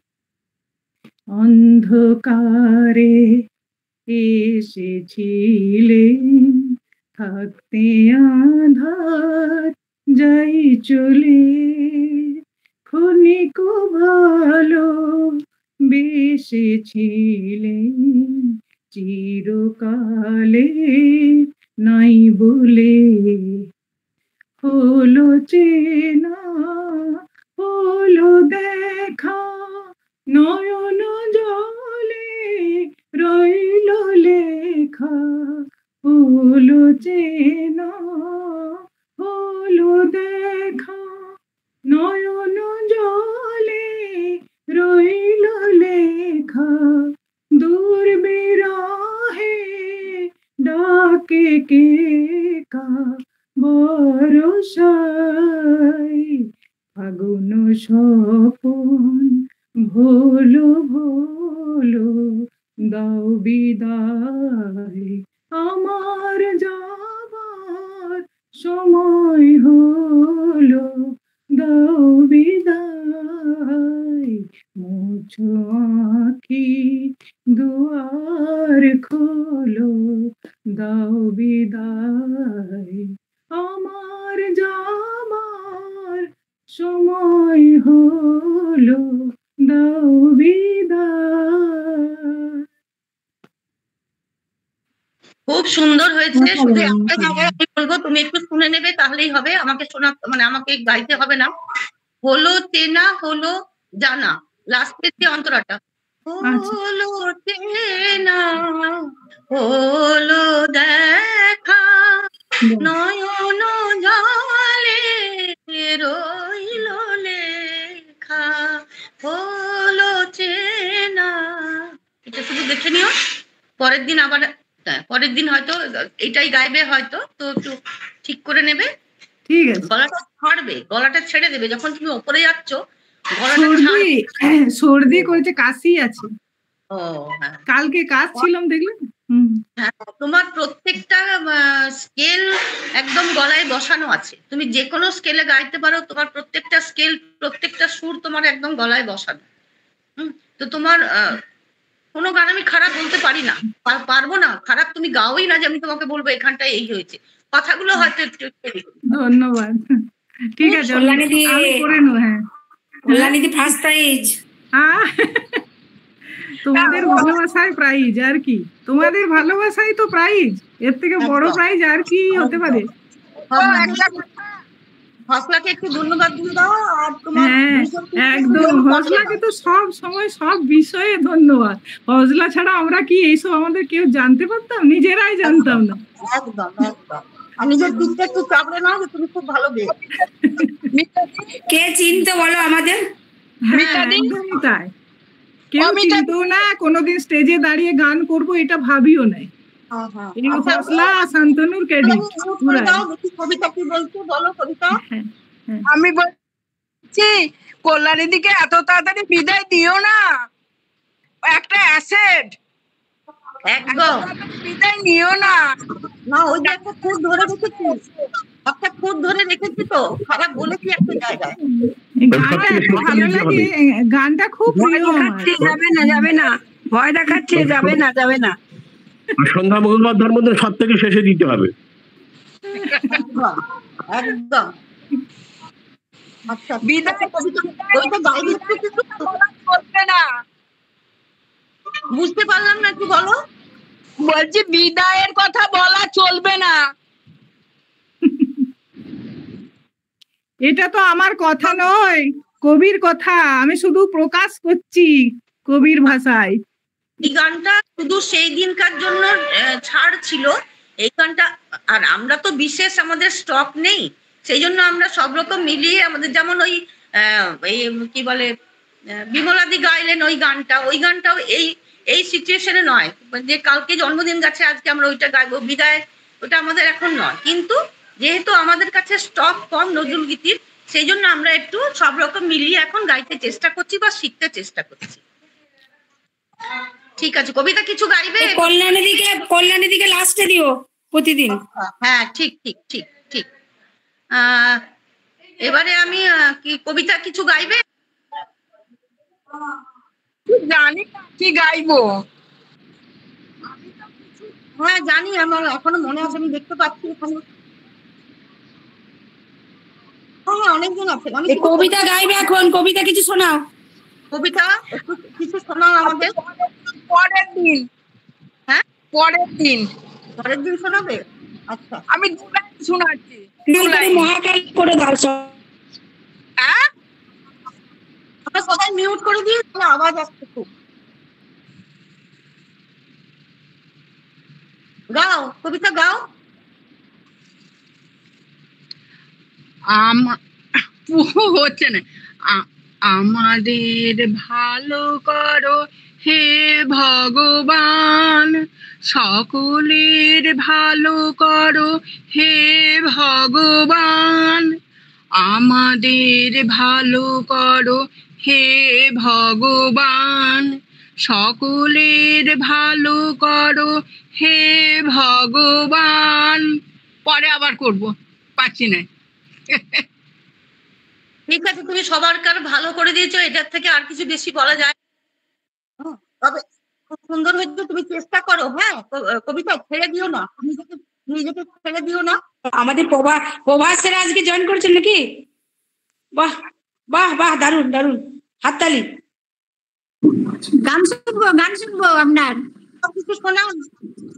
অন্ধকারে এসেছিলেন, থাকতে আঁধার যাই চলে, ক্ষণিক ভালো বেসেছিলেন, চিরকালে নাই বলে। হলো চেনা হলো দেখা, নয়ন জলে রইল লেখা, হলো চেনা হলো দেখা, নয়ন জলে রইল লেখা, দূর বিরহে ডাকে কে কা বরসাই, ফাগুন স্বপন ভোলো ভোলো দাও বিদায়, আমার যাবার সময় হলো দাও বিদায়। মুছো আঁখি দুয়ার খোলো দাও বিদায়, আমার যাবার সময় হলো দাও বিদায়। খুব সুন্দর হয়েছে। শুধু একটা জায়গায় আমি বলবো, তুমি একটু শুনে নেবে, তাহলেই হবে। আমাকে শোনা, মানে আমাকে গাইতে হবে না। হলো চেনা হলো জানা, লাস্টের যে অন্তরাটা, হলো চেনা হলো দেখা, নয়ন জলে রইল লেখা, হলো চেনা। এটা শুধু দেখে নিও, পরের দিন আবার, পরের দিন হয়তো এটাই গাইবে, হয়তো তো একটু ঠিক করে নেবে। ঠিক আছে, গলাটা ছাড়বে, গলাটা ছেড়ে দেবে যখন তুমি ওপরে যাচ্ছ, সর্দি করেছে, কাশি আছে। ও হ্যাঁ, কালকে কাজ ছিলাম দেখলে। হ্যাঁ, তোমার প্রত্যেকটা স্কেল একদম গলায় বসানো আছে, তুমি যে কোনো স্কেলে গাইতে পারো। তোমার প্রত্যেকটা স্কেল, প্রত্যেকটা সুর তোমার একদম গলায় বসানো। তো তোমার কোনো গান আমি খারাপ বলতে পারি না, পারবো না। খারাপ তুমি গাওই না যে আমি তোমাকে বলবো এখানটায় এই হয়েছে। কথাগুলো হয়তো একটু। ধন্যবাদ, ঠিক আছে, আমি করে নেব। হ্যাঁ, কল্যাণীদি ফার্স্ট প্রাইজ। তোমাদের ভালোবাসায় প্রাইজ, আর কি? তোমাদের ভালোবাসাই তো প্রাইজ, এর থেকে বড় প্রাইজ আর কি হতে পারে? হসলাকে একটু ধন্যবাদ দিয়ে দাও। আর তোমার একদম, হসলাকে তো সব সময় সব বিষয়ে ধন্যবাদ। হসলা ছাড়া আমরা কি এইসব আমাদের কেউ জানতে পারতাম? নিজেরাই জানতাম না। একদম একদম। নিজের দিকটা একটু চাপড়ে নাও, তুমি খুব ভালো গেয়ে। কে চিনতে বলো আমাদের? একদমই তাই, কেউ চিনতো না। কোনোদিন স্টেজে দাঁড়িয়ে গান করবো এটা ভাবিও নাই। হসলা শান্তনুর ক্রেডিট। কবিতা কি বলছো, বলো কবিতা। আমি বলছি, কল্যাণীদিকে এত তাড়াতাড়ি বিদায় দিও না, একটা অ্যাসেট, একদম বিদায় নিও না। না, ওই যে একটা খুদ ধরে রেখেছি, একটা খুদ ধরে রেখেছি, তো খারাপ বলেছি একটা জায়গায়। গানটা ভালো লাগে, গানটা খুব প্রিয়। যাবে না যাবে না, ভয় দেখাচ্ছে, যাবে না যাবে না। সন্ধ্যা মঙ্গলবার মধ্যে সব থেকে শেষে দিতে হবে। একদম। আচ্ছা, বিদায় করবে না, বুঝতে পারলাম না, একটু বলো। বলছি বিদায়ের কথা বলা চলবে না। এটা তো আমার কথা নয়, কবির কথা, আমি শুধু প্রকাশ করছি কবির ভাষায়। এই গানটা শুধু সেই দিনকার জন্য ছাড় ছিল এই গানটা। আর আমরা তো বিশেষ আমাদের স্টক নেই, সেই জন্য আমরা সব রকম মিলিয়ে আমাদের, যেমন ওই কি বলে বিমলাদি গাইলেন ওই গানটাও এই সিচুয়েশনে নয় যে কালকে জন্মদিন গেছে আজকে আমরা ওইটা গাইবো। বিদায় ওটা আমাদের এখন নয়, কিন্তু যেহেতু আমাদের কাছে স্টক কম নজরুল গীতির, সেই জন্য আমরা একটু সব রকম মিলিয়ে এখন গাইতে চেষ্টা করছি বা শিখতে চেষ্টা করছি। ঠিক আছে, কবিতা কিছু গাইবে? কল্যাণী দিকে লাস্টে দিও প্রতিদিন। হ্যাঁ, ঠিক ঠিক ঠিক ঠিক। এবারে আমি কি কবিতা কিছু গাইবে? জানি কি গাইবো। হ্যাঁ জানি, আমার এখনো মনে আছে, আমি দেখতে পাচ্ছি এখানে। হ্যাঁ অনেকজন আছে। কবিতা গাইবে এখন, কবিতা কিছু শোনাও। কবিতা কিছু শোনাও আমাদের। পরের দিন। হ্যাঁ পরের দিন শোনাবে? আচ্ছা, আমি 2 লাইন শোনাচ্ছি। মহাকাল করে দাও সব। আমরা সবাই মিউট করে দিই, আওয়াজ আসছে খুব। গাও, কবিতা গাও। হচ্ছে না। আমাদের ভালো করো হে ভগবান, সকলের ভালো করো হে ভগবান, আমাদের ভালো করো হে ভগবান, সকলের ভালো করো হে ভগবান। পরে আবার করব, পাচ্ছি না। ঠিক আছে, তুমি সবার ভালো করে দিয়েছো, এটার থেকে আর কিছু বেশি বলা যায়। তবে খুব সুন্দর হয়েছে, তুমি চেষ্টা করো। হ্যাঁ কবিতা ছেড়ে দিও না, নিজেকে ছেড়ে দিও না। আমাদের প্রভাসের আজকে জয়েন করেছেন নাকি? বাহ বাহ বাহ, দারুন দারুন, হাততালি। গান শুনবো আপনার। কিছু শোনাও।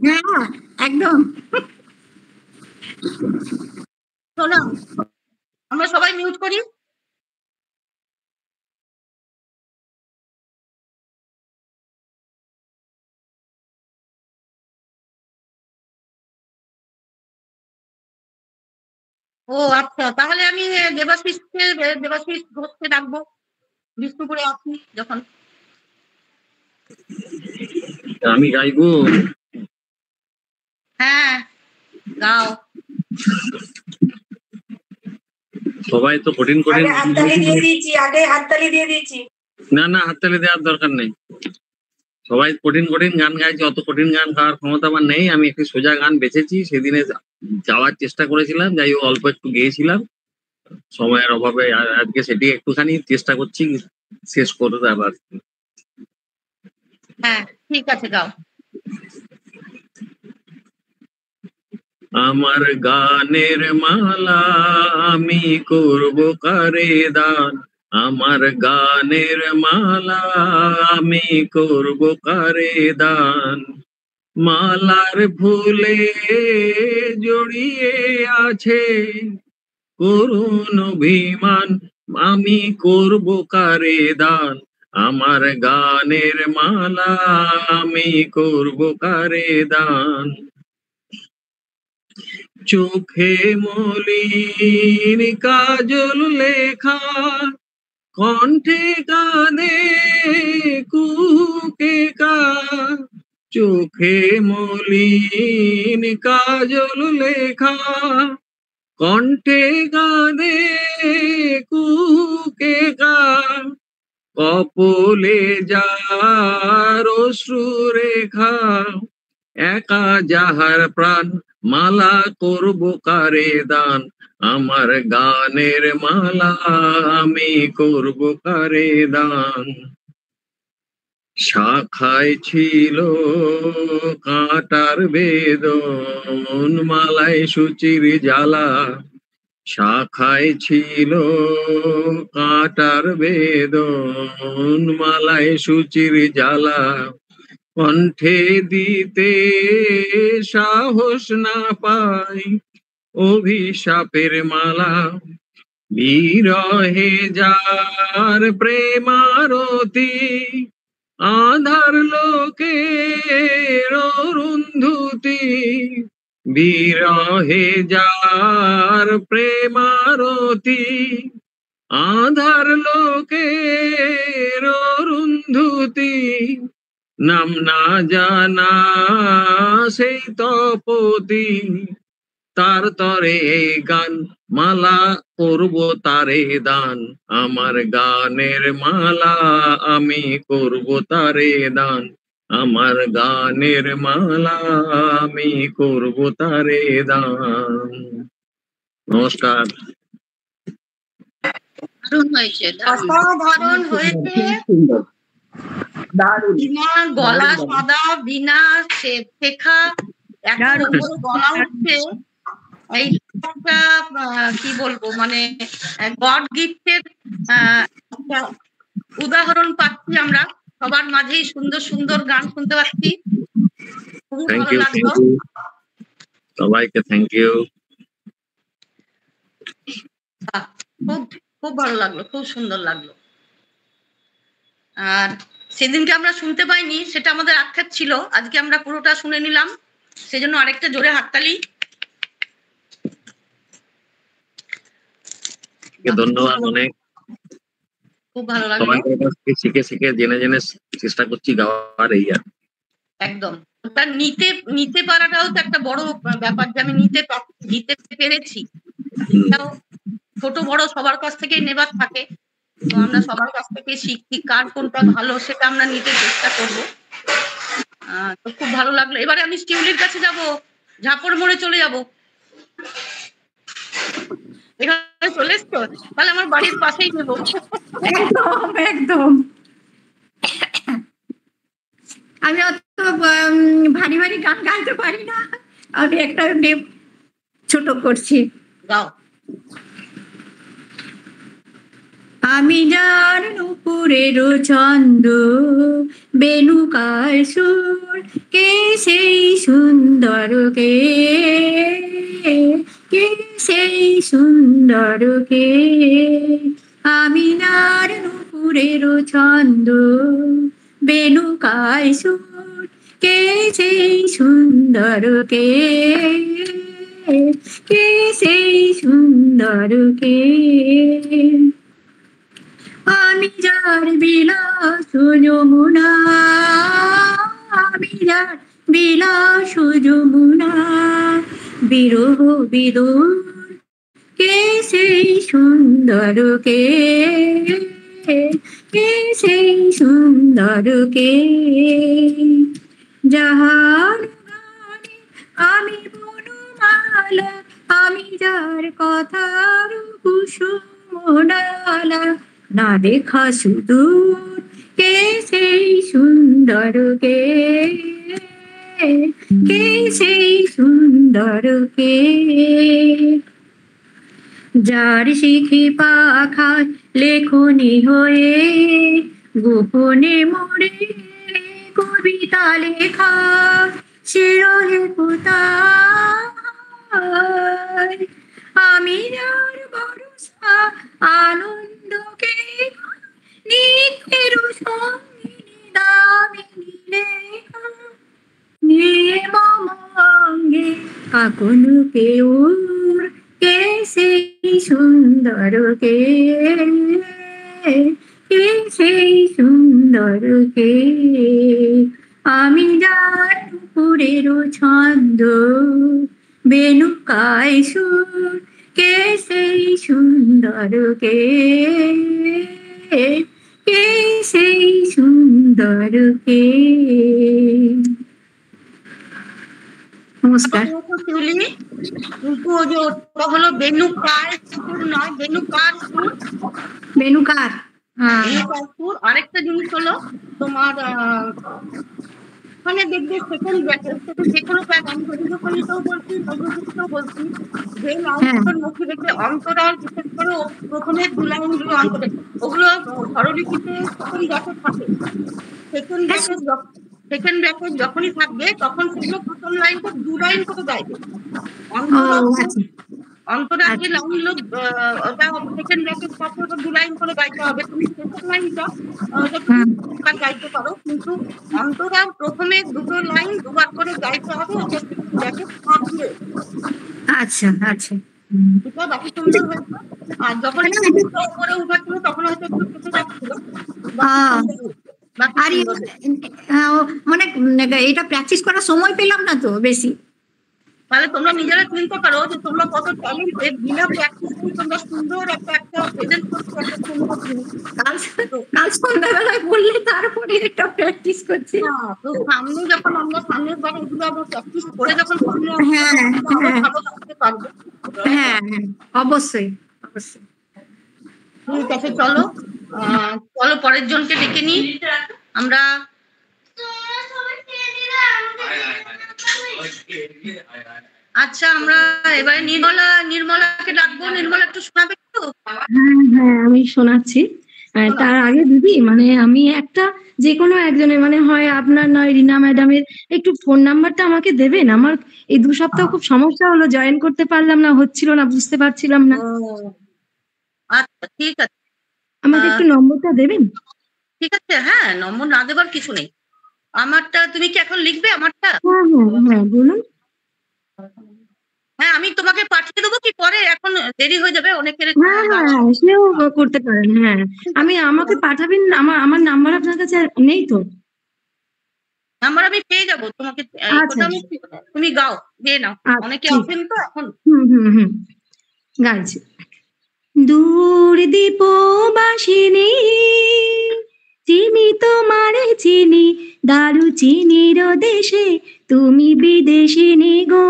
হ্যাঁ একদম শোনাও। আমরা সবাই মিউট করি। ও আচ্ছা, তাহলে আমি দেবাশিস ঘোষকে ডাকবো, বিষ্ণুপুরে আসি যখন। আমি গাইবো? হ্যাঁ গাও। সবাই তো কঠিন কঠিন হাততালি দিয়ে দিয়েছি। না না, হাততালি দেওয়ার দরকার নেই। সবাই কঠিন কঠিন গান গাইছে, অত কঠিন গান গাওয়ার ক্ষমতা আমার নেই। আমি একটি সোজা গান বেছেছি, সেদিনে যাওয়ার চেষ্টা করেছিলাম, যাই হোক অল্প একটু গেয়েছিলাম, সময়ের অভাবে আজকে সেটি একটুখানি চেষ্টা করছি শেষ করতে আবার। হ্যাঁ ঠিক আছে, গাও। আমার গানের মালা আমি করব কারে দান, আমার গানের মালা আমি করব কারে দান, মালার ফুলে জড়িয়ে আছে করুণ অভিমান, আমি করব কারে দান, আমার গানের মালা আমি করব কারে দান। চোখে মলিন কাজল লেখা, কণ্ঠে কাঁদে কুকে কা, চোখে মলিন কাজল লেখা, কণ্ঠে কাঁদে কুকে কা, কপলে যার অশ্রু রেখা, একা যাহার প্রাণ মালা করব কারে দান, আমার গানের মালা আমি করব কারে দান। শাখায় ছিল কাঁটার বেদন, মালায় সুচির জ্বালা, শাখায় ছিল কাঁটার বেদন, মালায় সুচির জ্বালা, কণ্ঠে দিতে সাহস না পাই অভিশাপের মালা, বিরহে যার প্রেমারতি, আধার লোকের অরুন্ধুতি, বিরহে যার প্রেমারতি, আধার লোকের অরুন্ধুতি, নাম না জানা সেই তপতি, তার তরে গান মালা করব তারে দান, আমার গানের মালা আমি করব তারে দান, আমার গানের মালা আমি করব তারে দান। নমস্কার। দারুণ হয়েছে, অসাধারণ হয়েছে। বিনা গলা সাদা, বিনা শেখা, একটা গলা উঠছে। এইটা কি বলবো, মানে গড গিফটের উদাহরণ পাচ্ছি আমরা সবার মাঝেই, সুন্দর সুন্দর গান শুনতে পাচ্ছি। খুবই ভালো লাগলো সবাইকে, থ্যাংক ইউ। খুব খুব ভালো লাগলো, খুব সুন্দর লাগলো। আর সেদিনকে আমরা শুনতে পাইনি, সেটা আমাদের আক্ষেপ ছিল। আজকে আমরা পুরোটা শুনে নিলাম, সেজন্য আরেকটা জোরে হাততালি। ধন্যবাদ অনেক। খুব ভালো লাগলো। সবাই শিখে শিখে জেনে জেনে চেষ্টা করছি গাওয়ার, এই আর একদম। ওটা নিতে পারাটাও তো একটা বড় ব্যাপার, যে আমি নিতে পেরেছি। এটাও ছোট বড় সবার কাছ থেকেই নেবার থাকে, তো আমরা সবার কাছ থেকে শিখছি কার কোনটা ভালো সেটা আমরা নিতে চেষ্টা করব। তো খুব ভালো লাগলো। এবারে আমি স্টিউলির কাছে যাব, ঝাপড় মোড়ে চলে যাব। এখানে চলে এসছো, তাহলে আমার বাড়ির পাশেই নেবো। একদম একদম। আমি অত ভারী ভারী গান গাইতে পারি না, আমি একটা ছোট করছি। গাও। আমি যার নুপুরের ছন্দ, বেনুকার সুর, কে সেই সুন্দর, কে সেই সুন্দর, কে আমি যার নুপুরের ছন্দ, বেনুকার সুর, কে সেই সুন্দর, কে সেই সুন্দর, কে আমি যার বিলাস যমুনা, আমি যার বিলাস যমুনা, বিরহ বিদুর, কে সেই সুন্দর, কে সেই সুন্দর, কে যাহার গানে আমি বনমালা, আমি যার কথার কুসুম ডালা, না দেখা সুদূর, কে সেই সুন্দর, কে সেই সুন্দর, কে যার শিখি পাখার লেখনি হয়ে, গোপনে মোড়ে কবিতা লেখা, সে রহে কোথায়, আমি যার ভরসা আনন্দকে, নিত্যের সঙ্গিনী দামিনী লেখা, নিয়ে মম অঙ্গে আপন কেউর, কে সেই সুন্দর, কে সেই সুন্দর, কে আমি যার নুপুরের ছন্দ, বেনুকায় সুর, কে সেই সুন্দর, কে সেই সুন্দর, কে। নমস্কার। কিন্তু ওই যে ওটা হলো বেনুকার সুর নয়, বেনুকার সুর, বেনুকার। বেনুকার সুর। আরেকটা জিনিস হলো তোমার মানে দেখবে সেকেন্ড ব্র্যাকেট, সেটা যে কোনো প্যাক, আমি রবীন্দ্রসঙ্গীতেও বলছি, নজরুলগীতিতেও বলছি, যে লাইনগুলোর মধ্যে দেখবে অন্তরাল, বিশেষ করে প্রথমে দু লাইনগুলো অন্তরে, ওগুলো স্বরলিপিতে সেকেন্ড ব্র্যাকেট থাকে। সেকেন্ড ব্র্যাকেট যখনই থাকবে তখন সেগুলো প্রথম লাইনটা দু লাইন করে গাইবে। অন্তরাল যে লাইনগুলো ওটা সেকেন্ড ব্র্যাকেট থাকলে ওটা দু লাইন করে গাইতে হবে। তুমি সেকেন্ড লাইনটা গাইতে পারো, কিন্তু অন্তরাল প্রথমে দুটো লাইন দুবার করে গাইতে হবে, ওটা সেকেন্ড ব্র্যাকেট থাকলে। আচ্ছা আচ্ছা, এটা বাকি সুন্দর হয়েছে। আর যখন উপরে উঠাচ্ছিল তখন হয়তো একটু কেটে যাচ্ছিল, আর মানে এটা প্র্যাকটিস করার সময় পেলাম না তো বেশি, তাহলে তোমরা নিজেরা চিন্তা করো যে তোমরা কত ট্যালেন্টেড, বিনা প্র্যাকটিস তোমরা সুন্দর একটা প্রেজেন্ট করছো, একটা সুন্দর জিনিস। কাল সন্ধ্যাবেলায় বললে তারপরে একটা প্র্যাকটিস করছি। তো সামনে যখন আমরা সামনের বার এগুলো আবার প্র্যাকটিস করে যখন ভালো থাকতে পারবো। হ্যাঁ হ্যাঁ অবশ্যই অবশ্যই। ঠিক আছে, চলো চলো পরের জনকে ডেকে নিই আমরা। আচ্ছা, আমরা এবারে নির্মলাকে ডাকবো। নির্মলা একটু শোনাবে তো? হ্যাঁ আমি শোনাচ্ছি। তার আগে দিদি মানে আমি একটা যে কোনো একজনের মানে হয় আপনার নয় রিনা ম্যাডামের একটু ফোন নাম্বারটা আমাকে দেবেন। আমার এই 2 সপ্তাহ খুব সমস্যা হলো, জয়েন করতে পারলাম না, হচ্ছিল না, বুঝতে পারছিলাম না। আচ্ছা ঠিক আছে, আমাকে একটু নম্বরটা দেবেন? ঠিক আছে, হ্যাঁ নম্বর না দেবার কিছু নেই। আমারটা তুমি কি এখন লিখবে? আমারটা হ্যাঁ বলুন। হ্যাঁ আমি তোমাকে পাঠিয়ে দেবো কি পরে? এখন দেরি হয়ে যাবে অনেকের। হ্যাঁ সেও করতে পারেন। হ্যাঁ আমাকে পাঠাবেন। আমার নাম্বার আপনার কাছে নেই তো? নাম্বার আমি পেয়ে যাবো তোমাকে। তুমি গাও, গিয়ে নাও, অনেকে আছেন তো এখন। গাইছি। দূর দীপবাসিনী চিনি তোমারে চিনি, দারু চিনির দেশে তুমি বিদেশিনী গো,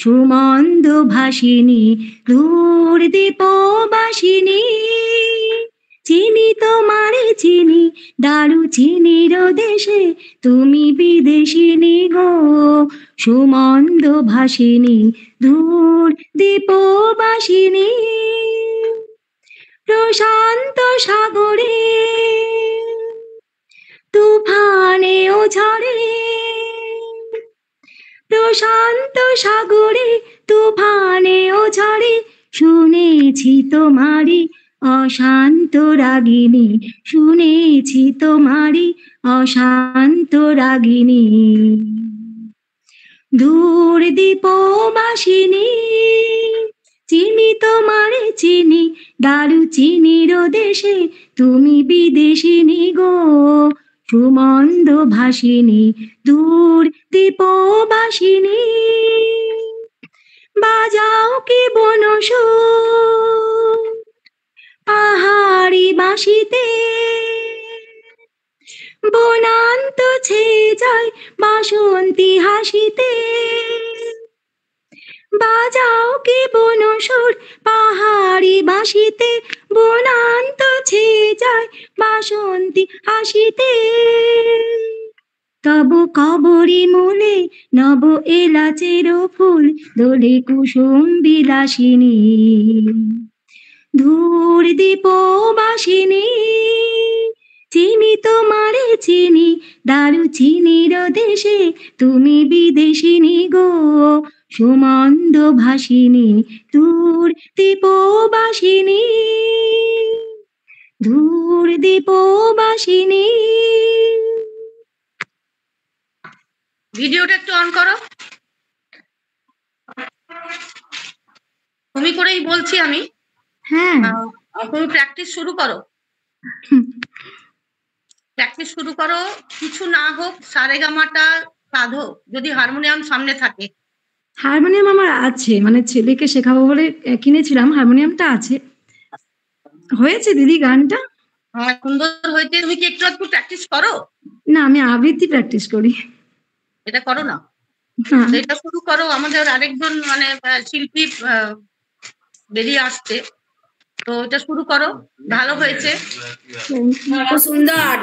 সুমন্দ ভাসিনী। দূর দীপবাসিনী চিনি তোমারে চিনি, দারু চিনির দেশে তুমি বিদেশিনী গো, সুমন্দ ভাসিনী। দূর দীপবাসিনী প্রশান্ত সাগরে তুফানে ও ঝড়ে, প্রশান্ত সাগরে তুফানে ও ঝড়ে শুনেছি তোমারি অশান্ত রাগিনী, শুনেছি তোমারি অশান্ত রাগিনী। দূর দীপবাসিনী চিনি তোমারে চিনি, দারু চিনির দেশে তুমি বিদেশিনী গো, সুমন্দ ভাসিনী। দূর দীপবাসিনী বাজাও কি বনসুর পাহাড়ি বাঁশিতে, বনান্ত ছেয়ে যায় বাসন্তী হাসিতে। বাজাও কি বনসুর পাহাড়ি বাঁশিতে, বনান্ত ছেয়ে যায় বাসন্তী হাসিতে। তব কবরী মূলে নব এলাচের ফুল দোলে কুসুম বিলাসিনী। ধূর দীপবাসিনী চিনি তোমারে চিনি, দারু চিনির দেশে তুমি বিদেশিনী গো, সুমন্দ ভাসিনী। দূর দীপবাসিনী, দূর দীপবাসিনী। ভিডিওটা একটু অন করো। তুমি করেই বলছি আমি। হ্যাঁ তুমি প্র্যাকটিস শুরু করো, প্র্যাকটিস শুরু করো। কিছু না হোক সারেগামাটা সাধো, যদি হারমোনিয়াম সামনে থাকে। হারমোনিয়াম আমার আছে, মানে ছেলেকে শেখাবো বলে কিনেছিলাম, হারমোনিয়ামটা আছে। হয়েছে দিদি গানটা? হ্যাঁ সুন্দর হয়েছে। তুমি কি একটু একটু প্র্যাকটিস করো? না আমি আবৃত্তি প্র্যাকটিস করি। এটা করো না, এটা শুরু করো। আমাদের আরেকজন মানে শিল্পী বেরিয়ে আসছে, তো এটা শুরু করো। ভালো হয়েছে, খুব সুন্দর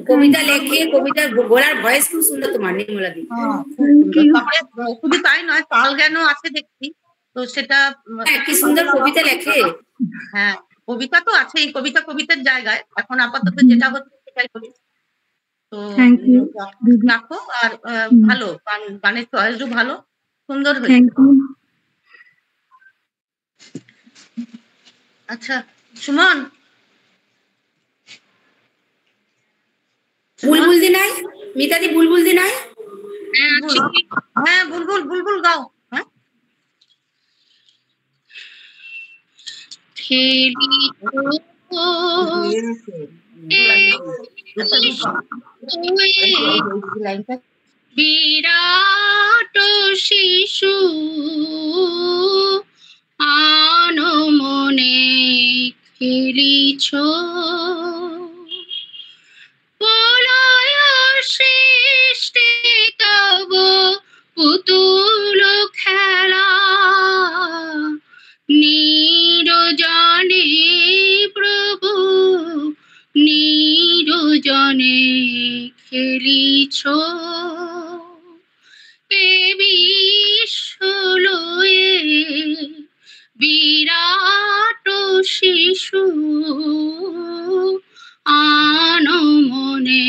কবিতা লেখে, কবিতা বলার ভয়েস খুব সুন্দর তোমার নির্মলা দি। শুধু তাই নয়, তাল জ্ঞানও আছে দেখছি, তো সেটা কি সুন্দর কবিতা লেখে। হ্যাঁ কবিতা তো আছে, এই কবিতার জায়গায় এখন আপাতত যেটা হচ্ছে সেটাই করি। তো রাখো। আর ভালো গানের চয়েসও ভালো, সুন্দর হয়েছে। আচ্ছা সুমন, বুলবুল দি নাই? মিতাদি বুলবুল দি নাই? হ্যাঁ বুলবুল, বুলবুল গাও। হ্যাঁ বিরাট শিশু খেলিছ প্রলয় সৃষ্টি তব পুতুল খেলা নিরজনে প্রভু নিরজনে খেলিছ এ বিশ্বলয়ে বিরাট শিশু আনমনে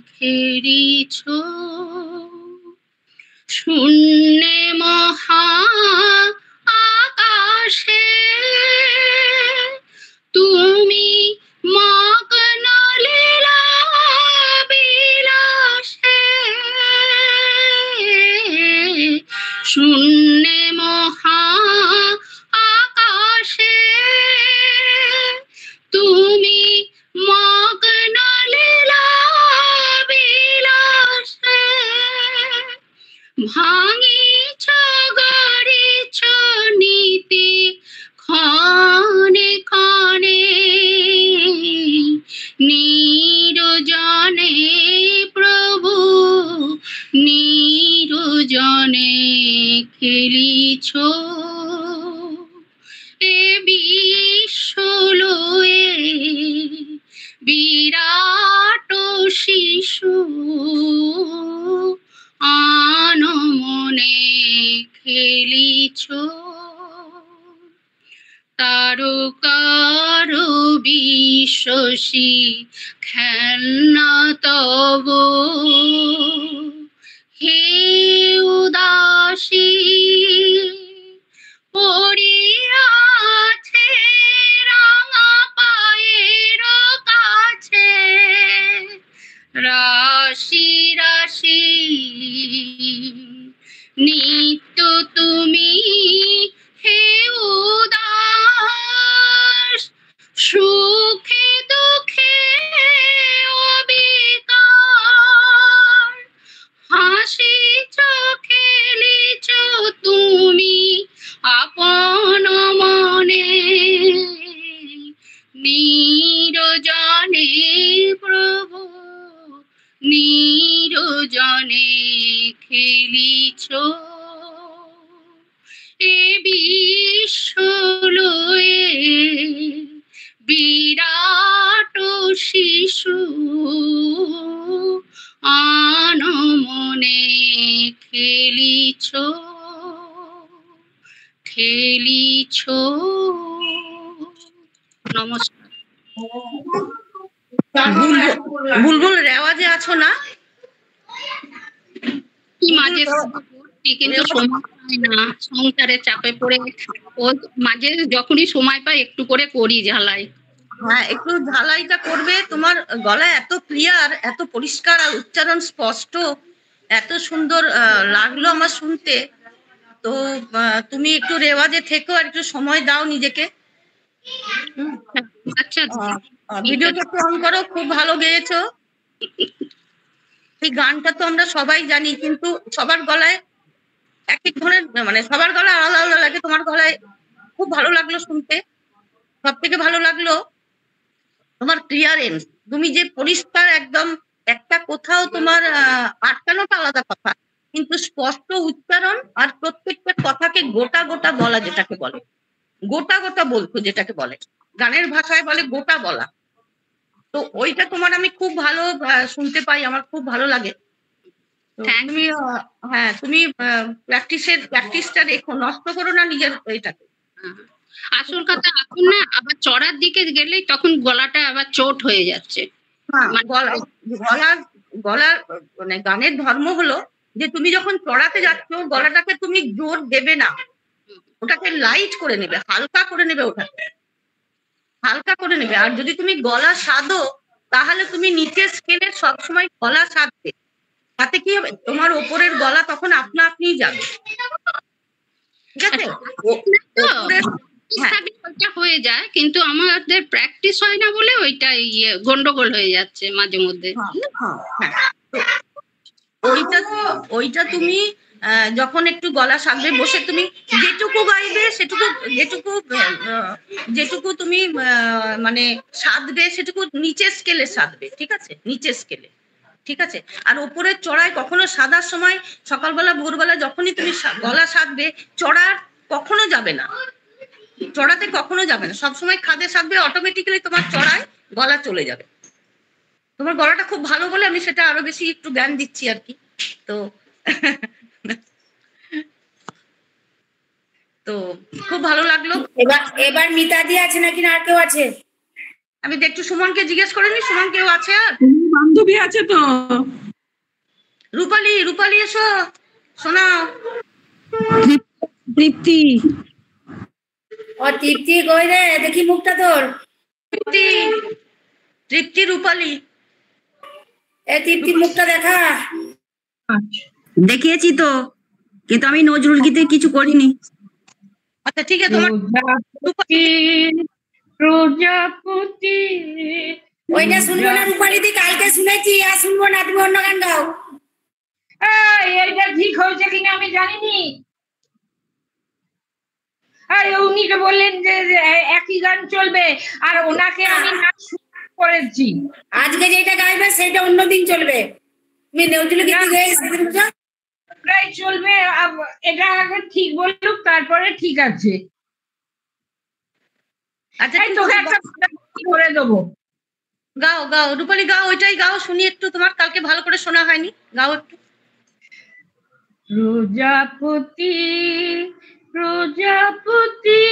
খেলিছ শূন্যে মহা আকাশে তুমি মগ্ন লীলা বিলাসে শূন্যে মহা আকাশে তুমি মগ্ন লীলা বিলাসে ভাঙিছ গড়িছ নীতি ক্ষণে ক্ষণে নিরজনে প্রভু নিরজনে খেলিছ এ বিশ্বলয়ে বিরাট শিশু আনমনে খেলিছ তারকার বিশ্বসী খেলনা তব হে উদাসী পড়িয়াছে রাঙা পায়ের কাছে রাশি রাশি নিত্য তুমি হে উদাস সুখে দুঃখে অবিকার হাসিছ খেলিছ তুমি আপন মনে নিরজনে প্রভু নিরজনে খেলিছ এ বিশ্বলয়ে বিরাট শিশু আনমনে খেলিছ খেলিছ নমস্কার বুলবুল রেওয়াজে আছো না মাঝে কিন্তু সময় পাই না সংসারের চাপে পড়ে ও মাঝে যখনই সময় পাই একটু করে করি ঝালাই হ্যাঁ একটু ঝালাইটা করবে তোমার গলা এত ক্লিয়ার এত পরিষ্কার আর উচ্চারণ স্পষ্ট এত সুন্দর লাগলো আমার শুনতে তো তুমি একটু রেওয়াজে থেকো আর একটু সময় দাও নিজেকে আচ্ছা ভিডিওটা একটু অন করো খুব ভালো গেয়েছো এই গানটা তো আমরা সবাই জানি কিন্তু সবার গলায় এক এক ধরনের মানে সবার গলায় আলাদা আলাদা লাগে তোমার গলায় খুব ভালো লাগলো শুনতে সব থেকে ভালো লাগলো তোমার ক্লিয়ারেন্স তুমি যে পরিষ্কার একদম একটা কোথাও তোমার আটকানোটা আলাদা কথা কিন্তু স্পষ্ট উচ্চারণ আর প্রত্যেকটা কথাকে গোটা গোটা বলা যেটাকে বলে গোটা গোটা বলতো যেটাকে বলে গানের ভাষায় বলে গোটা বলা তো ওইটা তোমার আমি খুব ভালো শুনতে পাই আমার খুব ভালো লাগে তুমি হ্যাঁ তুমি প্র্যাকটিসটা রেখো নষ্ট করো না নিজের এইটাকে আসল কথা এখন না আবার চড়ার দিকে গেলেই তখন গলাটা আবার চোট হয়ে যাচ্ছে গলার মানে গানের ধর্ম হলো যে তুমি যখন চড়াতে যাচ্ছ গলাটাকে তুমি জোর দেবে না ওটাকে লাইট করে নেবে হালকা করে নেবে ওটাকে হালকা করে নেবে আর যদি তুমি গলা সাধো তাহলে তুমি নিচের স্কেলে সবসময় গলা সাধবে তাতে কি হবে তোমার ওপরের গলা তখন আপনা আপনিই যাবে ঠিক আছে ওইটা হয়ে যায় কিন্তু আমাদের প্র্যাকটিস হয় না বলে ওইটা গন্ডগোল হয়ে যাচ্ছে মাঝে মধ্যে ওইটা তুমি যখন একটু গলা সাধবে বসে, তুমি যেটুকু গাইবে যেটুকু তুমি মানে সাধবে সেটুকু নিচের স্কেলে সাধবে, ঠিক আছে, নিচের স্কেলে, ঠিক আছে। আর ওপরের চড়ায় কখনো সাধার সময় সকালবেলা ভোরবেলা যখনই তুমি গলা সাধবে, চড়ার কখনো যাবে না, চড়াতে কখনো যাবে না, সবসময় খাদে সাধবে, অটোমেটিক্যালি তোমার চড়ায় গলা চলে যাবে। তোমার গলাটা খুব ভালো বলে আমি সেটা আরো বেশি একটু জ্ঞান দিচ্ছি আর কি। তো তো খুব ভালো লাগলো। এবার মিতাদি আছে নাকি না আর কেউ আছে? আমি একটু সুমনকে জিজ্ঞেস করে নি, সুমন কেউ আছে? আর বান্ধবী আছে তো। রূপালী, রূপালী এসো, শোনাও। তৃপ্তি, ও তৃপ্তি কই রে, দেখি মুখটা তোর। তৃপ্তি, তৃপ্তি, রূপালী, তৃপ্তি মুখটা দেখা। দেখিয়েছি তো, কিন্তু আমি নজরুল গীতে কিছু করিনি। আচ্ছা ঠিক আছে, তোমার প্রজাপতি ওইটা শুনবো না রূপালীদি, কালকে শুনেছি, আর শুনবো না, তুমি অন্য গান গাও। এইটা ঠিক হয়েছে কিনা আমি জানিনি। উনি তো বললেন যে একই গান চলবে, আর ওনাকে আমি নাচ করেছি। আজকে যেটা গাইবে সেটা অন্যদিন চলবে। তুমি নজরুল গীতি প্রায় চলবে, এটা আগে ঠিক বললুক তারপরে ঠিক আছে। আচ্ছা তোকে একটা করে দেবো, গাও গাও রূপালী, গাও, ওইটাই গাও, শুনি একটু, তোমার কালকে ভালো করে শোনা হয়নি, গাও একটু। প্রজাপতি প্রজাপতি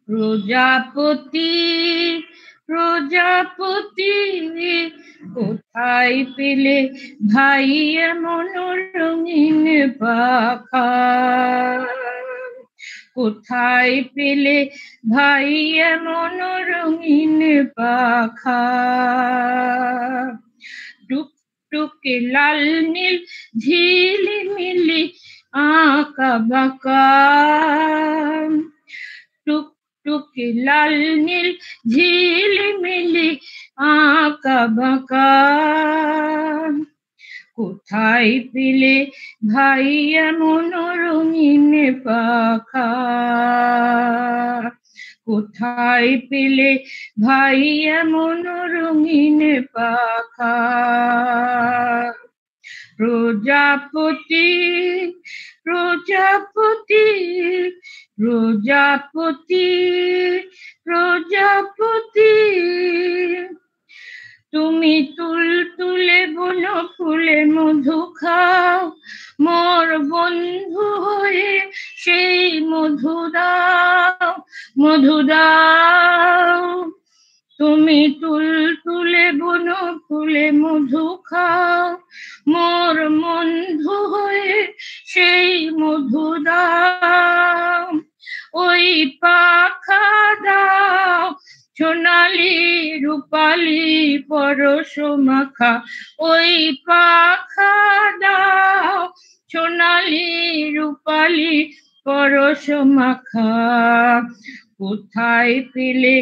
প্রজাপতি প্রজাপতি, কোথায় পেলে ভাই এমন রঙিন পাখা, কোথায় পেলে ভাই এমন রঙিন পাখা, টুকটুকে লাল নীল ঝিলিমিলি আঁকা বাঁকা, টুকটুকে লাল নীল ঝিলিমিলি আঁকা বাঁকা, কোথায় পেলে ভাই এমন রঙিন পাখা, কোথায় পেলে ভাই এমন রঙিন পাখা, প্রজাপতি প্রজাপতি প্রজাপতি প্রজাপতি, তুমি তুলতুলে বন ফুলে মধু খাও, মোর বন্ধু হয়ে সেই মধু দাও, মধু দাও, তুমি তুলতুলে বন ফুলে মধু খাও, মোর বন্ধু হয়ে সেই মধু দাও, ওই পাখা দাও সোনালি রূপালী পরশ মাখা, ওই পাখা দাও সোনালি রূপালী পরশ মাখা, কোথায় পেলে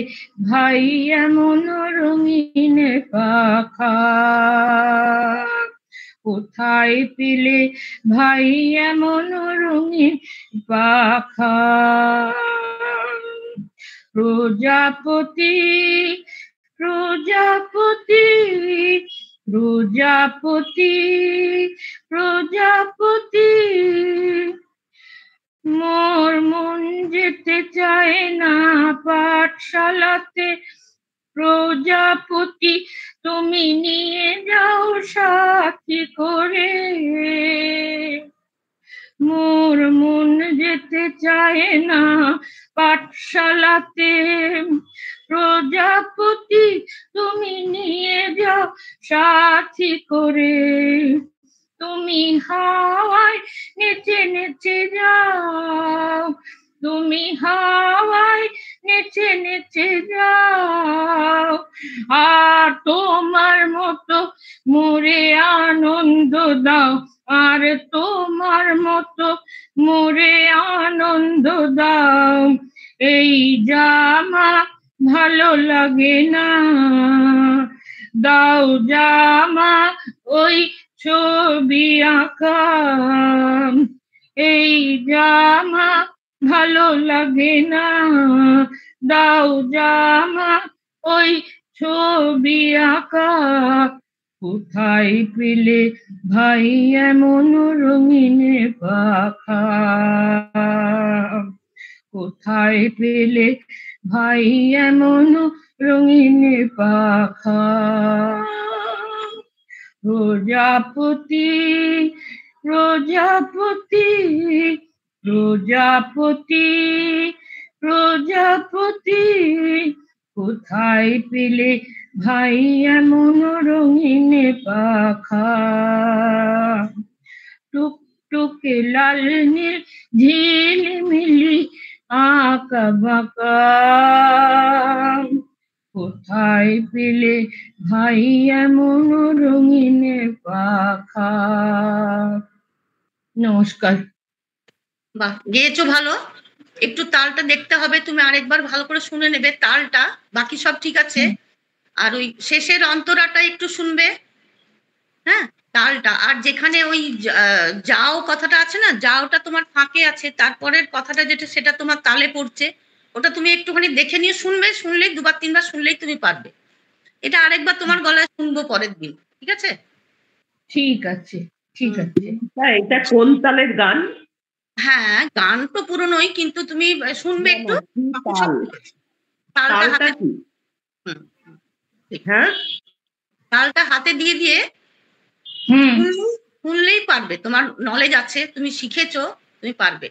ভাই এমন রঙিন পাখা, কোথায় পেলে ভাই এমন রঙিন পাখা, প্রজাপতি প্রজাপতি প্রজাপতি প্রজাপতি, মোর মন যেতে চায় না পাঠশালাতে, প্রজাপতি তুমি নিয়ে যাও সাথী করে, মোর মন যেতে চায় না পাঠশালাতে, প্রজাপতি তুমি নিয়ে যাও সাথী করে, তুমি হাওয়ায় নেচে নেচে যাও, তুমি হাওয়ায় নেচে নেচে যাও, আর তোমার মতো মোরে আনন্দ দাও, আর তোমার মতো মোরে আনন্দ দাও, এই জামা ভালো লাগে না, দাও জামা ওই ছবি আঁকা, এই জামা ভালো লাগে না, দাও জামা ওই ছবি আঁকা। কোথায় পেলে ভাই এমন রঙিন পাখা, কোথায় পেলে ভাই এমন রঙিন পাখা। প্রজাপতি প্রজাপতি প্রজাপতি প্রজাপতি, কোথায় পেলে ভাই এমন রঙিন পাখা। টুকটুকে লাল নীল ঝিলমিলি আঁকা বাঁকা, কোথায় পেলে ভাই এমন রঙিন পাখা। নমস্কার। বাহ, গেয়েছো ভালো। একটু তালটা দেখতে হবে, তুমি আরেকবার ভালো করে শুনে নেবে তালটা, বাকি সব ঠিক আছে। আর ওই শেষের অন্তরাটা একটু শুনবে, হ্যাঁ তালটা। আর যেখানে ওই যাও কথাটা আছে না, যাওটা তোমার ফাঁকে আছে, তারপরের কথাটা যেটা সেটা তোমার তালে পড়ছে, ওটা তুমি একটুখানি দেখে নিয়ে শুনবে, শুনলেই দুবার তিনবার শুনলেই তুমি পারবে। এটা আরেকবার তোমার গলায় শুনবো পরের দিন, ঠিক আছে? ঠিক আছে, ঠিক আছে। এটা কোন তালের গান? হ্যাঁ, গান তো পুরনোই, কিন্তু তুমি শুনবে একটু, তালটা হাতে, হ্যাঁ তালটা হাতে দিয়ে দিয়ে শুনলেই পারবে। তোমার নলেজ আছে, তুমি শিখেছো, তুমি পারবে।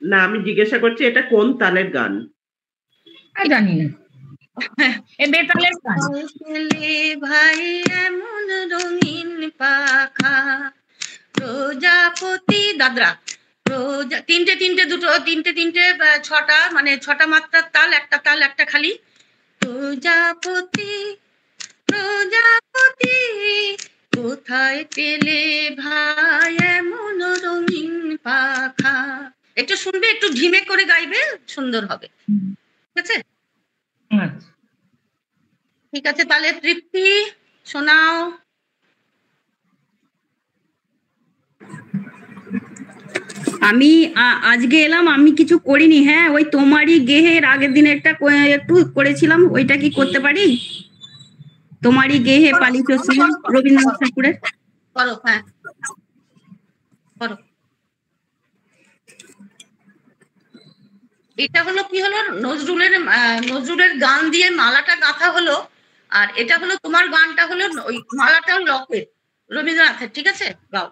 না, আমি জিজ্ঞাসা করছি এটা কোন তালের গান? জানি না, বেতালের গান। ভাই এমন রঙিন পাখা, প্রজাপতি দাদরা, তিনটে তিনটে দুটো তিনটে তিনটে ছটা, মানে ছটা মাত্রার তাল, একটা তাল একটা খালি। প্রজাপতি প্রজাপতি, কোথায় পেলে ভাই এমন রঙিন পাখা। একটু শুনবে, একটু ঢিমে করে গাইবে, সুন্দর হবে, ঠিক আছে? ঠিক আছে, তাহলে তৃপ্তি শোনাও। আমি আজকে এলাম, আমি কিছু করিনি। হ্যাঁ, ওই তোমারই গেহের আগের দিন একটা একটু করেছিলাম, ওইটা কি করতে পারি? তোমারই গেহে পালিত রবীন্দ্রনাথ ঠাকুরের। করো, হ্যাঁ করো। এটা হলো কি হলো, নজরুলের গান দিয়ে মালাটা গাঁথা হলো, আর এটা হলো তোমার গানটা হলো ওই মালাটা লকেট রবীন্দ্রনাথের, ঠিক আছে? গাও।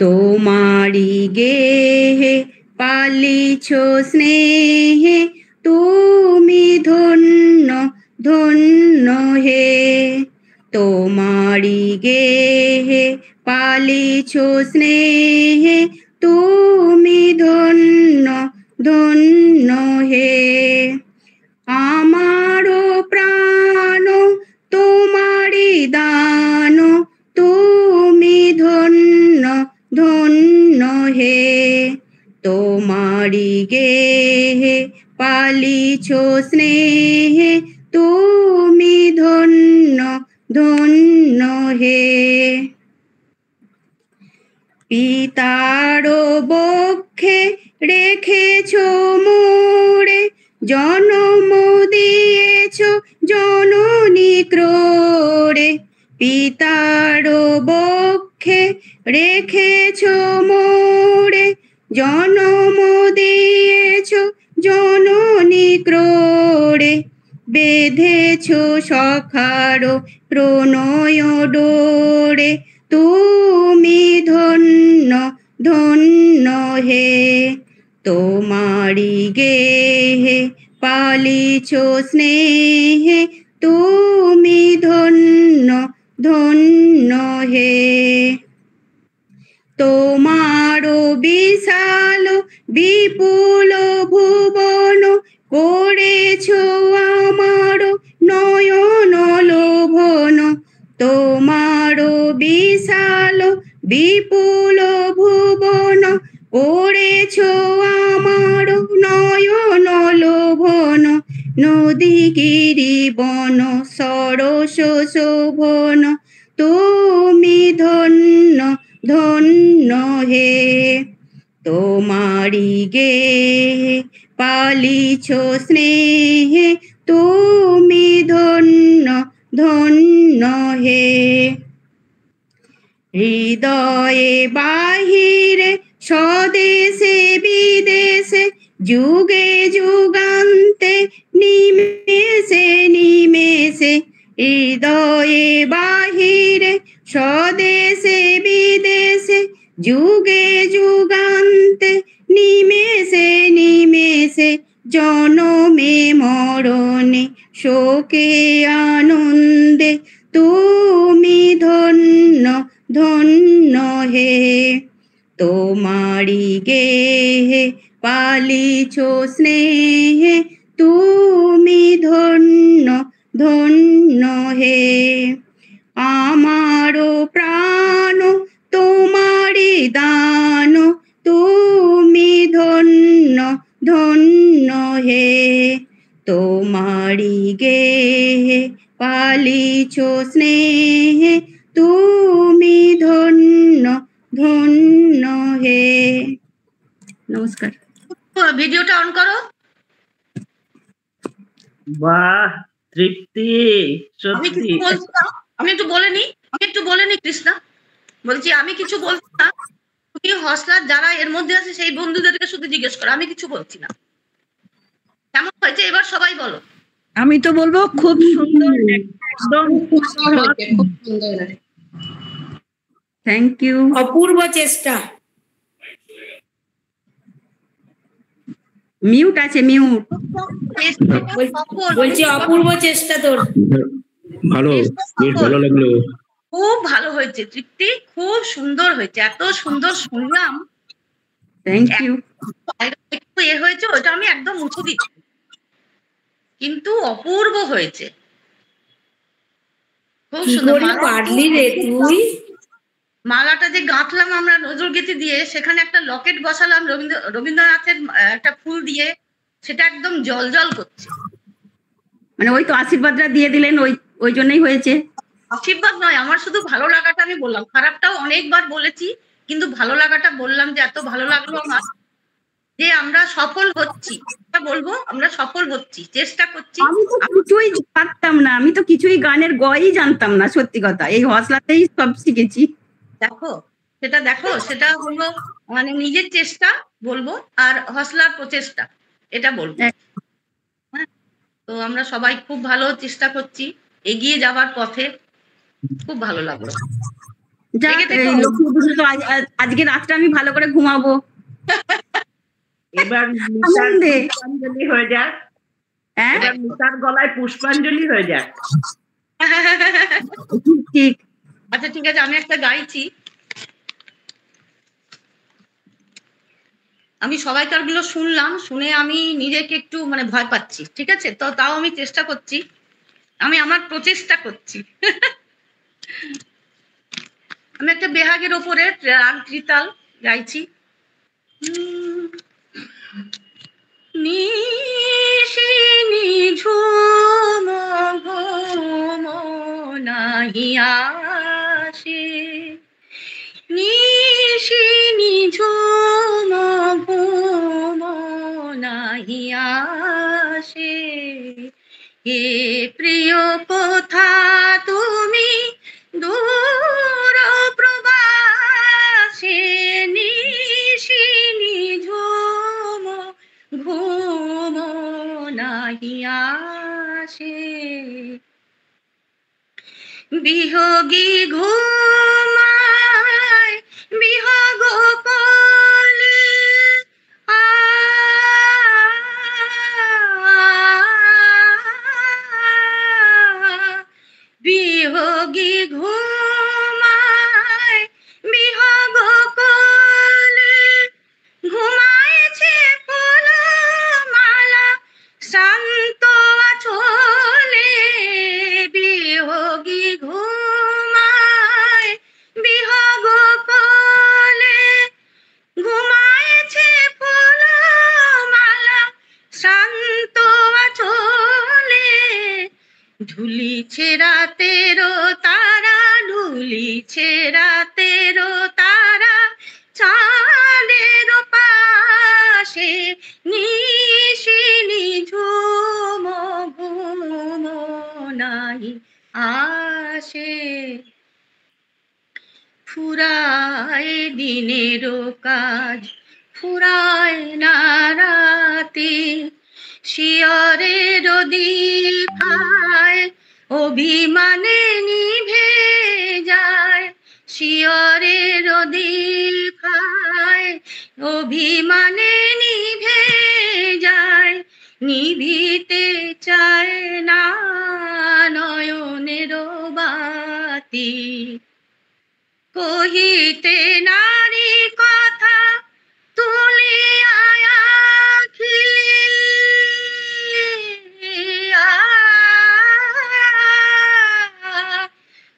তোমারি গেহে পালিছ স্নেহে, তুমি ধন্য ধন্য হে। তোমারি গেহে পালিছ স্নেহে, তুমি ধন্য ধন্য হে। আমারো প্রাণ তোমারি দান, তুমি ধন্য ধন্য হে। তোমারি গেহে পালিছ স্নেহে, তুমি ধন্য ধন্য হে। পিতার বক্ষে রেখেছ মোরে, জনম দিয়েছ জননী ক্রোড়ে। পিতার বক্ষে রেখেছ মোরে, জনম দিয়েছ জননী ক্রোড়ে। বেঁধেছ সখার প্রণয় ডোরে, তুমি ধন্য ধন্য হে। তোমারি গেহে পালিছ স্নেহে, তুমি ধন্য ধন্য হে। তোমার বিশাল বিপুল ভুবন, করেছ আমার নয়ন লোভন। তোমার বিশাল বিপুল ভুবন, করেছ আমার নয়ন লোভন। সরস শোভন তুমি ধন্য ধন্য হে তোমারি গে পালিছ স্নেহে তুমি ধন্য ধন্য হে হৃদয়ে বাহিরে স্বদেশে বিদেশে যুগে যুগান্তে নিমেষে নিমেষে হৃদয়ে বাহিরে স্বদেশে বিদেশে যুগে যুগান্তে নিমেষে নিমেষে জনমে মরণে শোকে আনন্দে তুমি ধন্য ধন্য হে তোমারি গেহে পালিছ স্নেহে তুমি ধন্য ধন্য হে আমারো প্রাণ তোমারি দান তুমি ধন্য ধন্য হে তোমারি গেহে পালিছ স্নেহে তুমি ধন্য ধন্য হে নমস্কার ভিডিওটা অন করো বাহ তৃপ্তি আমি সত্যি কিছু বলছি না আমি একটু বলে নি কৃষ্ণা বলছি আমি কিছু বলছি না তুমি হসলার যারা এর মধ্যে আছে সেই বন্ধুদেরকে শুধু জিজ্ঞেস করো আমি কিছু বলছি না কেমন হয়েছে এবার সবাই বলো আমি তো বলবো খুব সুন্দর একদম থ্যাংক ইউ অপূর্ব চেষ্টা মিউট আছে মিউট বলছি অপূর্ব চেষ্টা তোর ভালো বেশ ভালো লাগলো খুব ভালো হয়েছে তৃপ্তি খুব সুন্দর হয়েছে এত সুন্দর শুনলাম থ্যাংক ইউ একটু হয়েছে ওটা আমি একদম মুছে দিচ্ছি কিন্তু অপূর্ব হয়েছে খুব সুন্দর পারলি রে তুই মালাটা যে গাঁথলাম আমরা নজরুলগীতি দিয়ে সেখানে একটা লকেট বসালাম রবীন্দ্রনাথের একটা ফুল দিয়ে সেটা একদম জল জল করছে মানে ওই তো আশীর্বাদটা দিয়ে দিলেন ওই জন্যই হয়েছে আশীর্বাদ নয় আমার শুধু ভালো লাগাটা আমি বললাম খারাপটাও অনেকবার বলেছি কিন্তু ভালো লাগাটা বললাম যে এত ভালো লাগলো আমার যে আমরা সফল হচ্ছি বলবো আমরা সফল হচ্ছি চেষ্টা করছি আমি তো কিছুই পারতাম না আমি তো কিছুই গানের গয়ই জানতাম না সত্যি কথা এই হসলাতেই সব শিখেছি দেখো সেটা হলো মানে নিজের চেষ্টা বলবো আর হসলার প্রচেষ্টা এটা বলবো হ্যাঁ তো আমরা সবাই খুব ভালো চেষ্টা করছি এগিয়ে যাবার পথে খুব ভালো লাগলো আজকে রাতটা আমি ভালো করে ঘুমাবো এবার পুষ্পাঞ্জলি হয়ে যাক এবার মিতার গলায় পুষ্পাঞ্জলি হয়ে যাক ঠিক আচ্ছা ঠিক আছে আমি একটা গাইছি আমি সবাইকার গুলো শুনলাম শুনে আমি নিজেকে একটু মানে ভয় পাচ্ছি ঠিক আছে তো তাও আমি চেষ্টা করছি আমি আমার প্রচেষ্টা করছি আমি একটা বেহাগের ওপরে রাগ ত্রিতাল গাইছি নিশি নিঝুম ঘুম নাহি আসে নিশি নিঝুম ঘুম নাহি আসে হে প্রিয় কোথা তুমি দূর প্রবাসে নিশি নিঝুম ঘুম নাহি আসে বিহগী ঘুমায় বিহগ কলে বিহগী ঘুমায় বিহগ কলে ঘুমায়েছে ফুলমালা শান্ত আঁচলে বিহগী ঘুমায় বিহগ কলে ঘুমায়েছে ফুলমালা শান্ত আঁচলে ঢুলিছে রাতেরও তারা, ঢুলিছে রাতেরও তারা, চাঁদের পাশে নিশি নিঝুম ঘুম নাই আসে। ফুরায় দিনেরও কাজ, ফুরায় না রাতে, শিয়রের দীপায় অভিমানে নিভে যায়, শিয়রের দীপায় অভিমানে নিভে যায়, নিভিতে চায় না নয়নের বাতি। কহিতে নারী কথা তুলিয়া আঁখি,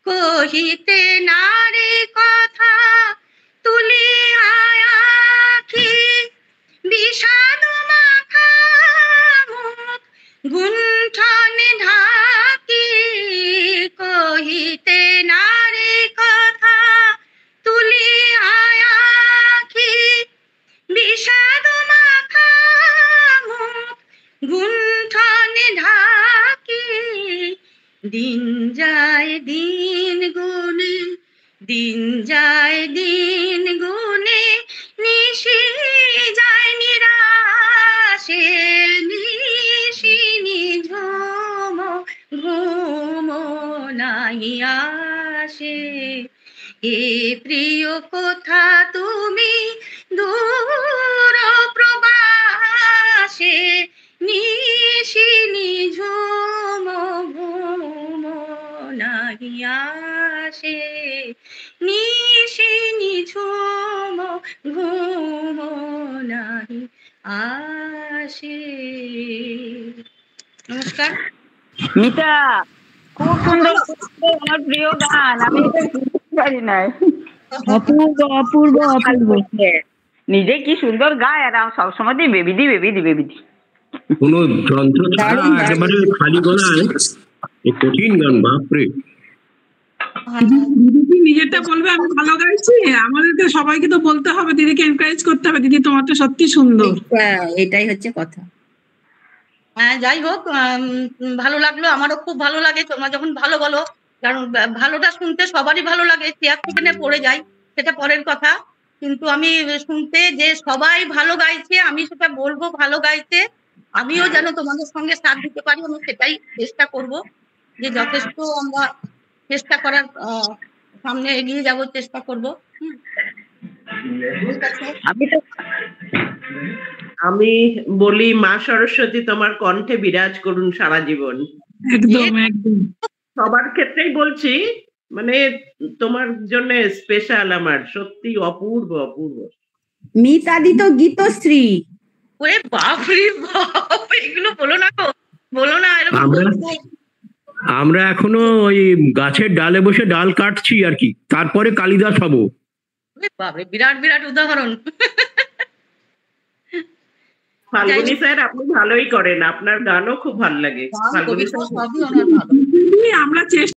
কহিতে নারী কথা তুলিয়া আঁখি, বিষাদ মাখা মুখ গুণ্ঠনে ঢাকি, কহিতে নারী কথা তুলিয়া আঁখি, বিষাদ মাখা মুখ গুণ্ঠনে ঢাকি। দিন যায় দিন গুনে, দিন যায় দিন গুনে, নিশি যায় নিরাশে, নিশি নিঝুম ঘুম নাই আসে। এ প্রিয় কোথা তুমি দূর প্রবাসে, নিশি নিঝুম ঘুম নাই আসে, নিশি নিঝুম ঘুম নাই আসে। নমস্কার। মিতা, খুব সুন্দর আমার প্রিয় গান, আমি এটা বুঝতে পারি নাই। অপূর্ব অপূর্ব অপূর্ব। নিজে কি সুন্দর গায়, আর সবসময় দিয়ে বেবিদি বেবিদি বেবিদি। কোনো যন্ত্র ছাড়া একেবারে খালি গলায় এই কঠিন গান, বাপরে। দিদি নিজেরটা বলবে আমি ভালো গাইছি, আমাদেরকে সবাইকে তো বলতে হবে, দিদিকে এনকারেজ করতে হবে, দিদি তোমারটা সত্যি সুন্দর। এটাই হচ্ছে কথা। হ্যাঁ, যাই হোক, ভালো লাগলো, আমারও খুব ভালো লাগে তোমরা যখন ভালো বলো, কারণ ভালোটা শুনতে সবারই ভালো লাগে, চেয়ার থেকে পড়ে যায় সেটা পরের কথা, কিন্তু আমি শুনতে যে সবাই ভালো গাইছে, আমি সেটা বলবো ভালো গাইছে, আমিও যেন তোমাদের সঙ্গে সাথ দিতে পারি, আমি সেটাই চেষ্টা করব, যে যথেষ্ট আমরা চেষ্টা করার সামনে এগিয়ে যাব, চেষ্টা করব। আমি বলি মা সরস্বতী তোমার কণ্ঠে বিরাজ করুন সারা জীবন। একদম একদম সবার ক্ষেত্রেই বলছি, মানে তোমার জন্য স্পেশাল, আমার সত্যি অপূর্ব অপূর্ব। মিতাদি তো গীতশ্রী। ওরে বাপ রে বাপ, এগুলো বলো না তো, বলো না এরকম। আমরা এখনো ওই গাছের ডালে বসে ডাল কাটছি আর কি, তারপরে কালিদাস হবো। বাপরে, বিরাট বিরাট উদাহরণ। ফাল্গুনী স্যার আপনি ভালোই করেন, আপনার গানও খুব ভালো লাগে। ফাল্গুনী স্যার আমরা চেষ্টা